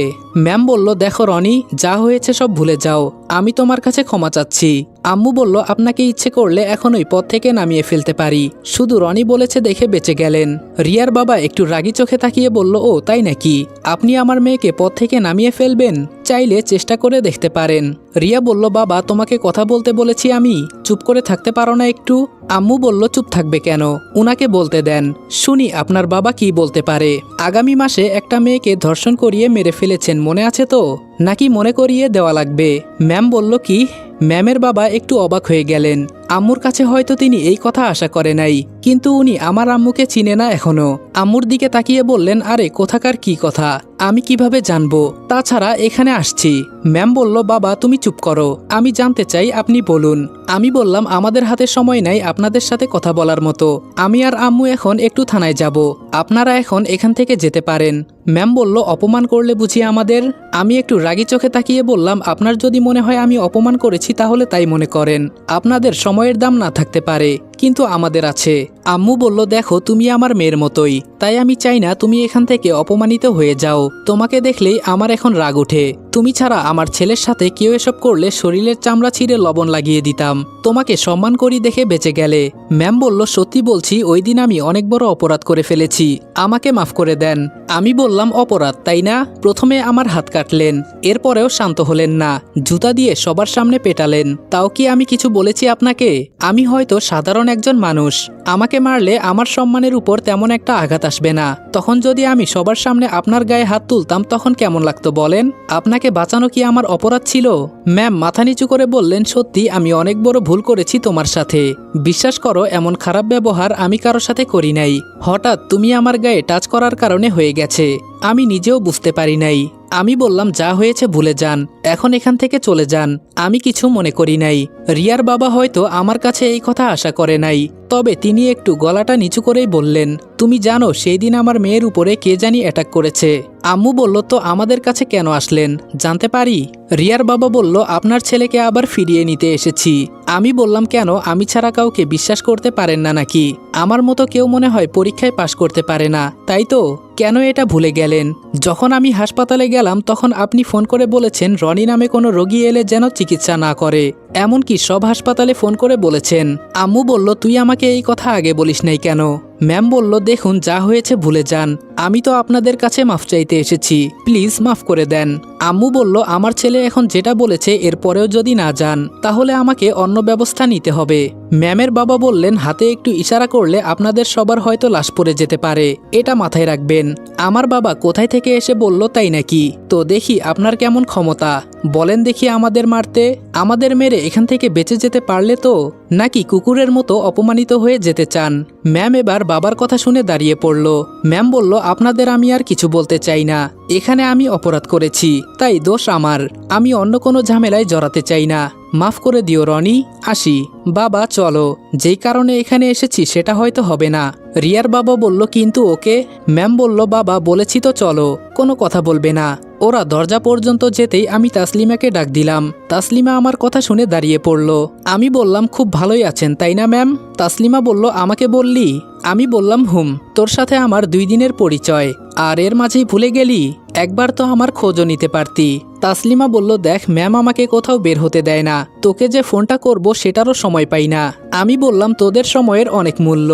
ম্যাম বলল, দেখো রনি, যা হয়েছে সব ভুলে যাও, আমি তোমার কাছে ক্ষমা চাচ্ছি। আম্মু বলল, আপনাকে ইচ্ছে করলে এখন ওই পথ থেকে নামিয়ে ফেলতে পারি, শুধু রনি বলেছে দেখে বেঁচে গেলেন। রিয়ার বাবা একটু রাগী চোখে তাকিয়ে বলল, ও তাই নাকি? আপনি আমার মেয়েকে পথ থেকে নামিয়ে ফেলবেন? চাইলে চেষ্টা করে দেখতে পারেন। রিয়া বলল, বাবা তোমাকে কথা বলতে বলেছি আমি, চুপ করে থাকতে পারো না একটু? আম্মু বলল, চুপ থাকবে কেন, উনাকে বলতে দেন, শুনি আপনার বাবা কি বলতে পারে। আগামী মাসে একটা মেয়েকে ধর্ষণ করিয়ে মেরে ফেলেছেন, মনে আছে তো? নাকি মনে করিয়ে দেওয়া লাগবে? ম্যাম বলল, কি? ম্যামের বাবা একটু অবাক হয়ে গেলেন। আম্মুর কাছে হয়তো তিনি এই কথা আশা করে নাই, কিন্তু উনি আমার আম্মুকে চিনে না এখনো। আম্মুর দিকে তাকিয়ে বললেন, আরে কোথাকার কি কথা, আমি কিভাবে জানবো? তাছাড়া এখানে আসছি। ম্যাম বলল, বাবা তুমি চুপ করো, আমি জানতে চাই, আপনি বলুন। আমি বললাম, আমাদের হাতে সময় নাই আপনাদের সাথে কথা বলার মতো, আমি আর আম্মু এখন একটু থানায় যাব, আপনারা এখন এখান থেকে যেতে পারেন। ম্যাম বলল, অপমান করলে বুঝি আমাদের? আমি একটু রাগী চোখে তাকিয়ে বললাম, আপনার যদি মনে হয় আমি অপমান করেছি তাহলে তাই মনে করেন, আপনাদের সময়ের দাম না থাকতে পারে, কিন্তু আমাদের আছে। আম্মু বলল, দেখো তুমি আমার মেয়ের মতোই, তাই আমি চাই না তুমি এখান থেকে অপমানিত হয়ে যাও, তোমাকে দেখলেই আমার এখন রাগ ওঠে, তুমি ছাড়া আমার ছেলের সাথে কেউ এসব করলে শরীরের চামড়া ছিঁড়ে লবণ লাগিয়ে দিতাম, তোমাকে সম্মান করি দেখে বেঁচে গেলে। ম্যাম বলল, সত্যি বলছি ওই দিন আমি অনেক বড় অপরাধ করে ফেলেছি, আমাকে মাফ করে দেন। আমি বললাম, অপরাধ তাই না? প্রথমে আমার হাত কাটলেন, এরপরেও শান্ত হলেন না, জুতা দিয়ে সবার সামনে পেটালেন, তাও কি আমি কিছু বলেছি আপনাকে? আমি হয়তো সাধারণ একজন মানুষ, আমাকে মারলে আমার সম্মানের উপর তেমন একটা আঘাত আসবে না, তখন যদি আমি সবার সামনে আপনার গায়ে হাত তুলতাম তখন কেমন লাগতো বলেন? আপনাকে বাঁচানো কি আমার অপরাধ ছিল? ম্যাম মাথা নিচু করে বললেন, সত্যি আমি অনেক বড় ভুল করেছি তোমার সাথে, বিশ্বাস করো এমন খারাপ ব্যবহার আমি কারো সাথে করি নাই, হঠাৎ তুমি আমার গায়ে টাচ করার কারণে হয়ে গেছে, আমি নিজেও বুঝতে পারি নাই। আমি বললাম যা হয়েছে ভুলে যান, এখন এখান থেকে চলে যান, আমি কিছু মনে করি নাই। রিয়ার বাবা হয়তো আমার কাছে এই কথা আশা করে নাই, তবে তিনি একটু গলাটা নিচু করেই বললেন, তুমি জানো সেই দিন আমার মেয়ের উপরে কে জানি অ্যাটাক করেছে। আম্মু বলল, তো আমাদের কাছে কেন আসলেন, জানতে পারি? রিয়ার বাবা বলল, আপনার ছেলেকে আবার ফিরিয়ে নিতে এসেছি। আমি বললাম, কেন, আমি ছাড়া কাউকে বিশ্বাস করতে পারেন না নাকি? আমার মতো কেউ মনে হয় পরীক্ষায় পাশ করতে পারে না, তাই তো? কেন এটা ভুলে গেলেন? যখন আমি হাসপাতালে গেলাম তখন আপনি ফোন করে বলেছেন রনি নামে কোনো রোগী এলে যেন চিকিৎসা না করে, এমনকি সব হাসপাতালে ফোন করে বলেছেন। আম্মু বলল, তুই আমাকে এই কথা আগে বলিস নাই কেন? ম্যাম বলল, দেখুন যা হয়েছে ভুলে যান, আমি তো আপনাদের কাছে মাফ চাইতে এসেছি, প্লিজ মাফ করে দেন। আম্মু বলল, আমার ছেলে এখন যেটা বলেছে এরপরেও যদি না যান তাহলে আমাকে অন্য ব্যবস্থা নিতে হবে। ম্যামের বাবা বললেন, হাতে একটু ইশারা করলে আপনাদের সবার হয়তো লাশ পড়ে যেতে পারে, এটা মাথায় রাখবেন। আমার বাবা কোথায় থেকে এসে বলল, তাই নাকি? তো দেখি আপনার কেমন ক্ষমতা, বলেন দেখি আমাদের মারতে। আমাদের মেরে এখান থেকে বেঁচে যেতে পারলে তো, নাকি কুকুরের মতো অপমানিত হয়ে যেতে চান? ম্যাম এবার বাবার কথা শুনে দাঁড়িয়ে পড়ল। ম্যাম বলল, আপনাদের আমি আর কিছু বলতে চাই না, এখানে আমি অপরাধ করেছি, তাই দোষ আমার, আমি অন্য কোনো ঝামেলায় জড়াতে চাই না, মাফ করে দিও রনি, আসি। বাবা চলো, যেই কারণে এখানে এসেছি সেটা হয়তো হবে না। রিয়ার বাবা বলল, কিন্তু ওকে? ম্যাম বলল, বাবা বলেছি তো চলো, কোনো কথা বলবে না। ওরা দরজা পর্যন্ত যেতেই আমি তাসলিমাকে ডাক দিলাম। তাসলিমা আমার কথা শুনে দাঁড়িয়ে পড়ল। আমি বললাম, খুব ভালোই আছেন তাই না ম্যাম? তাসলিমা বলল, আমাকে বললি? আমি বললাম, তোর সাথে আমার 2 দিনের পরিচয়, আর এর মাঝেই ভুলে গেলি? একবার তো আমার খোঁজও নিতে পারতি। তাসলিমা বলল, দেখ ম্যাম আমাকে কোথাও বের হতে দেয় না, তোকে যে ফোনটা করব সেটারও সময় পাই না। আমি বললাম, তোদের সময়ের অনেক মূল্য,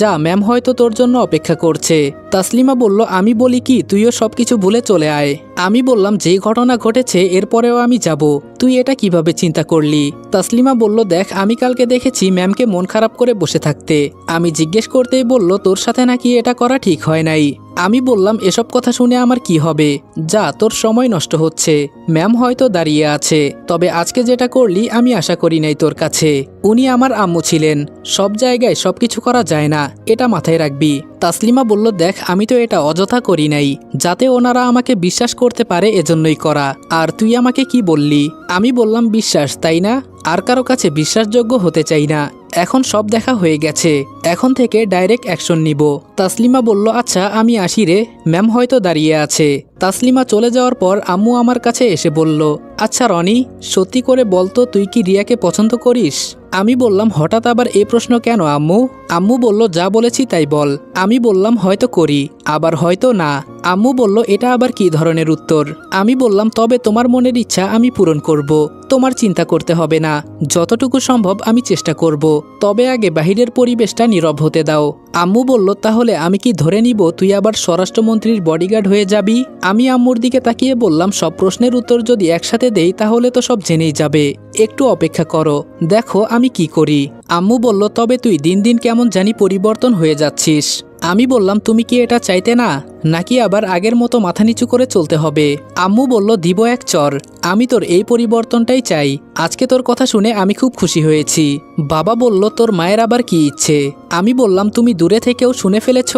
যা ম্যাম হয়তো তোর জন্য অপেক্ষা করছে। তাসলিমা বলল, আমি বলি কি, তুইও সবকিছু ভুলে চলে আয়। আমি বললাম, যেই ঘটনা ঘটেছে এরপরেও আমি যাব, তুই এটা কিভাবে চিন্তা করলি? তাসলিমা বলল, দেখ আমি কালকে দেখেছি ম্যামকে মন খারাপ করে বসে থাকতে, আমি জিজ্ঞেস করতেই বলল তোর সাথে নাকি এটা করা ঠিক হয় নাই। আমি বললাম, এসব কথা শুনে আমার কি হবে, যা তোর সময় নষ্ট হচ্ছে, ম্যাম হয়তো দাঁড়িয়ে আছে, তবে আজকে যেটা করলি আমি আশা করি নাই তোর কাছে। উনি আমার আম্মু ছিলেন, সব জায়গায় সবকিছু করা যায় না, এটা মাথায় রাখবি। তাসলিমা বলল, দেখ আমি তো এটা অযথা করি নাই, যাতে ওনারা আমাকে বিশ্বাস করতে পারে এজন্যই করা। আর তুই আমাকে কি বললি? আমি বললাম, বিশ্বাস, তাই না? আর কারো কাছে বিশ্বাসযোগ্য হতে চাই না, এখন সব দেখা হয়ে গেছে, এখন থেকে ডাইরেক্ট অ্যাকশন নিব। তাসলিমা বলল, আচ্ছা আমি আসি রে, ম্যাম হয়তো দাঁড়িয়ে আছে। তাসলিমা চলে যাওয়ার পর আম্মু আমার কাছে এসে বলল, আচ্ছা রনি, সত্যি করে বলতো তুই কি রিয়াকে পছন্দ করিস? আমি বললাম, হঠাৎ আবার এই প্রশ্ন কেন আম্মু? আম্মু বলল, যা বলেছি তাই বল। আমি বললাম, হয়তো করি, আবার হয়তো না। আম্মু বলল, এটা আবার কি ধরনের উত্তর? আমি বললাম, তবে তোমার মনের ইচ্ছা আমি পূরণ করব, তোমার চিন্তা করতে হবে না, যতটুকু সম্ভব আমি চেষ্টা করব, তবে আগে বাহিরের পরিবেশটা নীরব হতে দাও। আম্মু বলল, তাহলে আমি কি ধরে নিব তুই আবার স্বরাষ্ট্রমন্ত্রীর বডিগার্ড হয়ে যাবি? আমি আম্মুর দিকে তাকিয়ে বললাম, সব প্রশ্নের উত্তর যদি একসাথে দেই তাহলে তো সব জেনেই যাবে, একটু অপেক্ষা করো, দেখো আমি কি করি। আম্মু বলল, তবে তুই দিন দিন কেমন জানি পরিবর্তন হয়ে যাচ্ছিস। আমি বললাম, তুমি কি এটা চাইতে না, নাকি আবার আগের মতো মাথা নিচু করে চলতে হবে? আম্মু বলল, দিব এক চর, আমি তোর এই পরিবর্তনটাই চাই, আজকে তোর কথা শুনে আমি খুব খুশি হয়েছি। বাবা বলল, তোর মায়ের আবার কি ইচ্ছে? আমি বললাম, তুমি দূরে থেকেও শুনে ফেলেছ?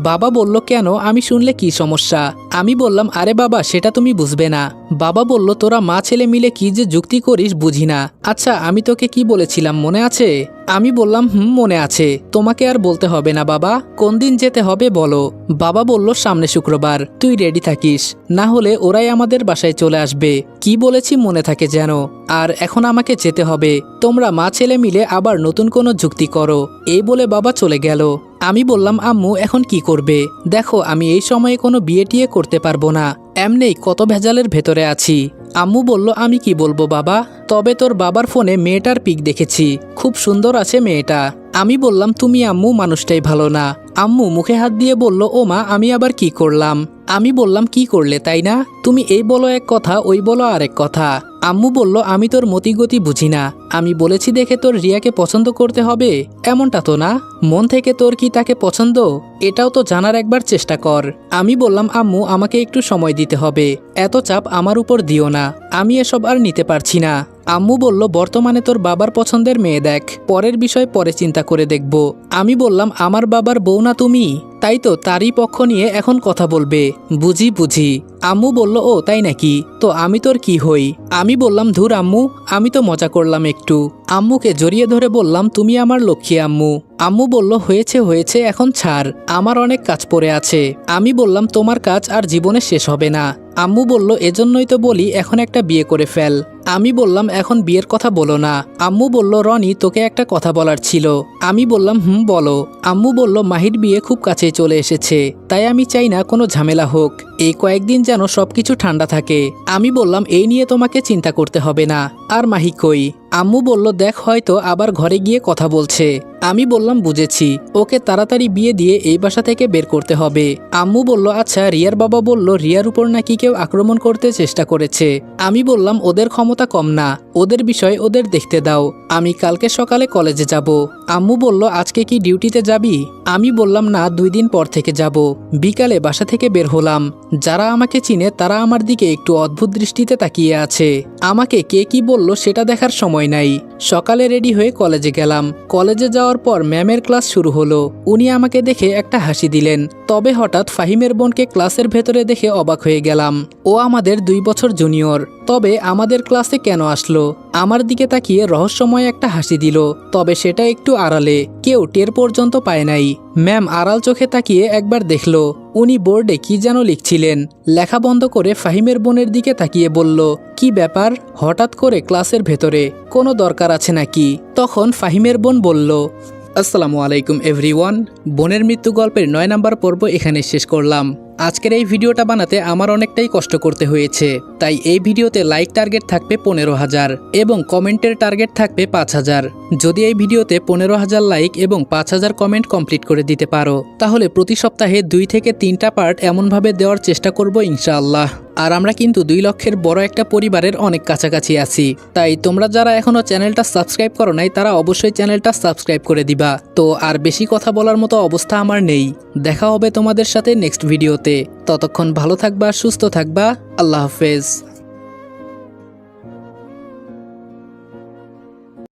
বাবা বলল, কেন, আমি শুনলে কি সমস্যা? আমি বললাম, আরে বাবা সেটা তুমি বুঝবে না। বাবা বলল, তোরা মা ছেলে মিলে কি যে যুক্তি করিস বুঝি না। আচ্ছা আমি তোকে কি বলেছিলাম মনে আছে? আমি বললাম, মনে আছে, তোমাকে আর বলতে হবে না বাবা, কোন দিন যেতে হবে বলো? বাবা বলল, সামনে শুক্রবার, তুই রেডি থাকিস, না হলে ওরাই আমাদের বাসায় চলে আসবে। কি বলেছি মনে থাকে যেন। আর এখন আমাকে যেতে হবে, তোমরা মা ছেলে মিলে আবার নতুন কোনো যুক্তি করো। এই বলে বাবা চলে গেল। আমি বললাম, আম্মু এখন কি করবে? দেখো আমি এই সময়ে কোনো বিয়ে টিয়ে করতে পারবো না, এমনিই কত ভেজালের ভেতরে আছি। আম্মু বলল, আমি কি বলবো বাবা, তবে তোর বাবার ফোনে মেয়েটার পিক দেখেছি, খুব সুন্দর আছে মেয়েটা। আমি বললাম, তুমি আম্মু মানুষটাই ভালো না। আম্মু মুখে হাত দিয়ে বলল, ও মা আমি আবার কি করলাম? আমি বললাম, কি করলে তাই না? তুমি এই বলো এক কথা, ওই বলো আরেক কথা। আম্মু বলল, আমি তোর মতিগতি বুঝি না, আমি বলেছি দেখে তোর রিয়াকে পছন্দ করতে হবে এমনটা তো না, মন থেকে তোর কি তাকে পছন্দ এটাও তো জানার একবার চেষ্টা কর। আমি বললাম, আম্মু আমাকে একটু সময় দিতে হবে, এত চাপ আমার উপর দিও না, আমি এসব আর নিতে পারছি না। আম্মু বলল, বর্তমানে তোর বাবার পছন্দের মেয়ে দেখ, পরের বিষয় পরে চিন্তা করে দেখব। আমি বললাম, আমার বাবার বউ না তুমি, তাই তো তারই পক্ষ নিয়ে এখন কথা বলবে। বুঝি বুঝি। আম্মু বলল, ও তাই নাকি, তো আমি তোর কি হই? আমি বললাম, ধুর আম্মু, আমি তো মজা করলাম একটু। আম্মুকে জড়িয়ে ধরে বললাম, তুমি আমার লক্ষ্মী আম্মু। আম্মু বলল, হয়েছে হয়েছে, এখন ছাড়, আমার অনেক কাজ পড়ে আছে। আমি বললাম, তোমার কাজ আর জীবনে শেষ হবে না। আম্মু বলল, এজন্যই তো বলি এখন একটা বিয়ে করে ফেল। আমি বললাম, এখন বিয়ের কথা বলো না। আম্মু বলল, রনি, তোকে একটা কথা বলার ছিল। আমি বললাম, বলো। আম্মু বলল, মাহির বিয়ে খুব কাছে চলে এসেছে, তাই আমি চাই না কোনো ঝামেলা হোক, এই কয়েকদিন যেন সবকিছু ঠান্ডা থাকে। আমি বললাম, এই নিয়ে তোমাকে চিন্তা করতে হবে না। আর মাহি কই? আম্মু বলল, দেখ, হয়তো আবার ঘরে গিয়ে কথা বলছে। আমি বললাম, বুঝেছি, ওকে তাড়াতাড়ি বিয়ে দিয়ে এই বাসা থেকে বের করতে হবে। আম্মু বলল, আচ্ছা, রিয়ার বাবা বলল রিয়ার উপর নাকি কেউ আক্রমণ করতে চেষ্টা করেছে। আমি বললাম, ওদের ক্ষমতা কম না, ওদের বিষয় ওদের দেখতে দাও, আমি কালকে সকালে কলেজে যাব। আম্মু বলল, আজকে কি ডিউটিতে যাবি? আমি বললাম, না, 2 দিন পর থেকে যাব। বিকালে বাসা থেকে বের হলাম। যারা আমাকে চিনে তারা আমার দিকে একটু অদ্ভুত দৃষ্টিতে তাকিয়ে আছে। আমাকে কে কি বলল সেটা দেখার সময় নাই। সকালে রেডি হয়ে কলেজে গেলাম। কলেজে যাওয়ার পর ম্যামের ক্লাস শুরু হলো। উনি আমাকে দেখে একটা হাসি দিলেন। তবে হঠাৎ ফাহিমের বোনকে ক্লাসের ভেতরে দেখে অবাক হয়ে গেলাম। ও আমাদের 2 বছর জুনিয়র, তবে আমাদের ক্লাসে কেন আসলো? আমার দিকে তাকিয়ে রহস্যময় একটা হাসি দিল, তবে সেটা একটু আড়ালে, কেউ টের পর্যন্ত পায় নাই। ম্যাম আড়াল চোখে তাকিয়ে একবার দেখল। উনি বোর্ডে কি যেন লিখছিলেন। লেখা বন্ধ করে ফাহিমের বোনের দিকে তাকিয়ে বলল, কি ব্যাপার, হঠাৎ করে ক্লাসের ভেতরে, কোনো দরকার আছে নাকি? তখন ফাহিমের বোন বলল, আসসালামু আলাইকুম এভরিওয়ান। বোনের মৃত্যু গল্পের 9 নম্বর পর্ব এখানে শেষ করলাম। আজকের এই ভিডিওটা বানাতে আমার অনেকটাই কষ্ট করতে হয়েছে, তাই এই ভিডিওতে লাইক টার্গেট থাকবে 15,000 এবং কমেন্টের টার্গেট থাকবে 5,000। যদি এই ভিডিওতে 15,000 লাইক এবং 5,000 কমেন্ট কমপ্লিট করে দিতে পারো, তাহলে প্রতি সপ্তাহে 2 থেকে 3টা পার্ট এমনভাবে দেওয়ার চেষ্টা করব ইনশাআল্লাহ। আর আমরা কিন্তু 2 লক্ষের বড় একটা পরিবারের অনেক কাছাকাছি আছি, তাই তোমরা যারা এখনও চ্যানেলটা সাবস্ক্রাইব করো নাই তারা অবশ্যই চ্যানেলটা সাবস্ক্রাইব করে দিবা। তো আর বেশি কথা বলার মতো অবস্থা আমার নেই। দেখা হবে তোমাদের সাথে নেক্সট ভিডিওতে। ততক্ষণ ভালো থাকবা, সুস্থ থাকবা। আল্লাহ হাফেজ।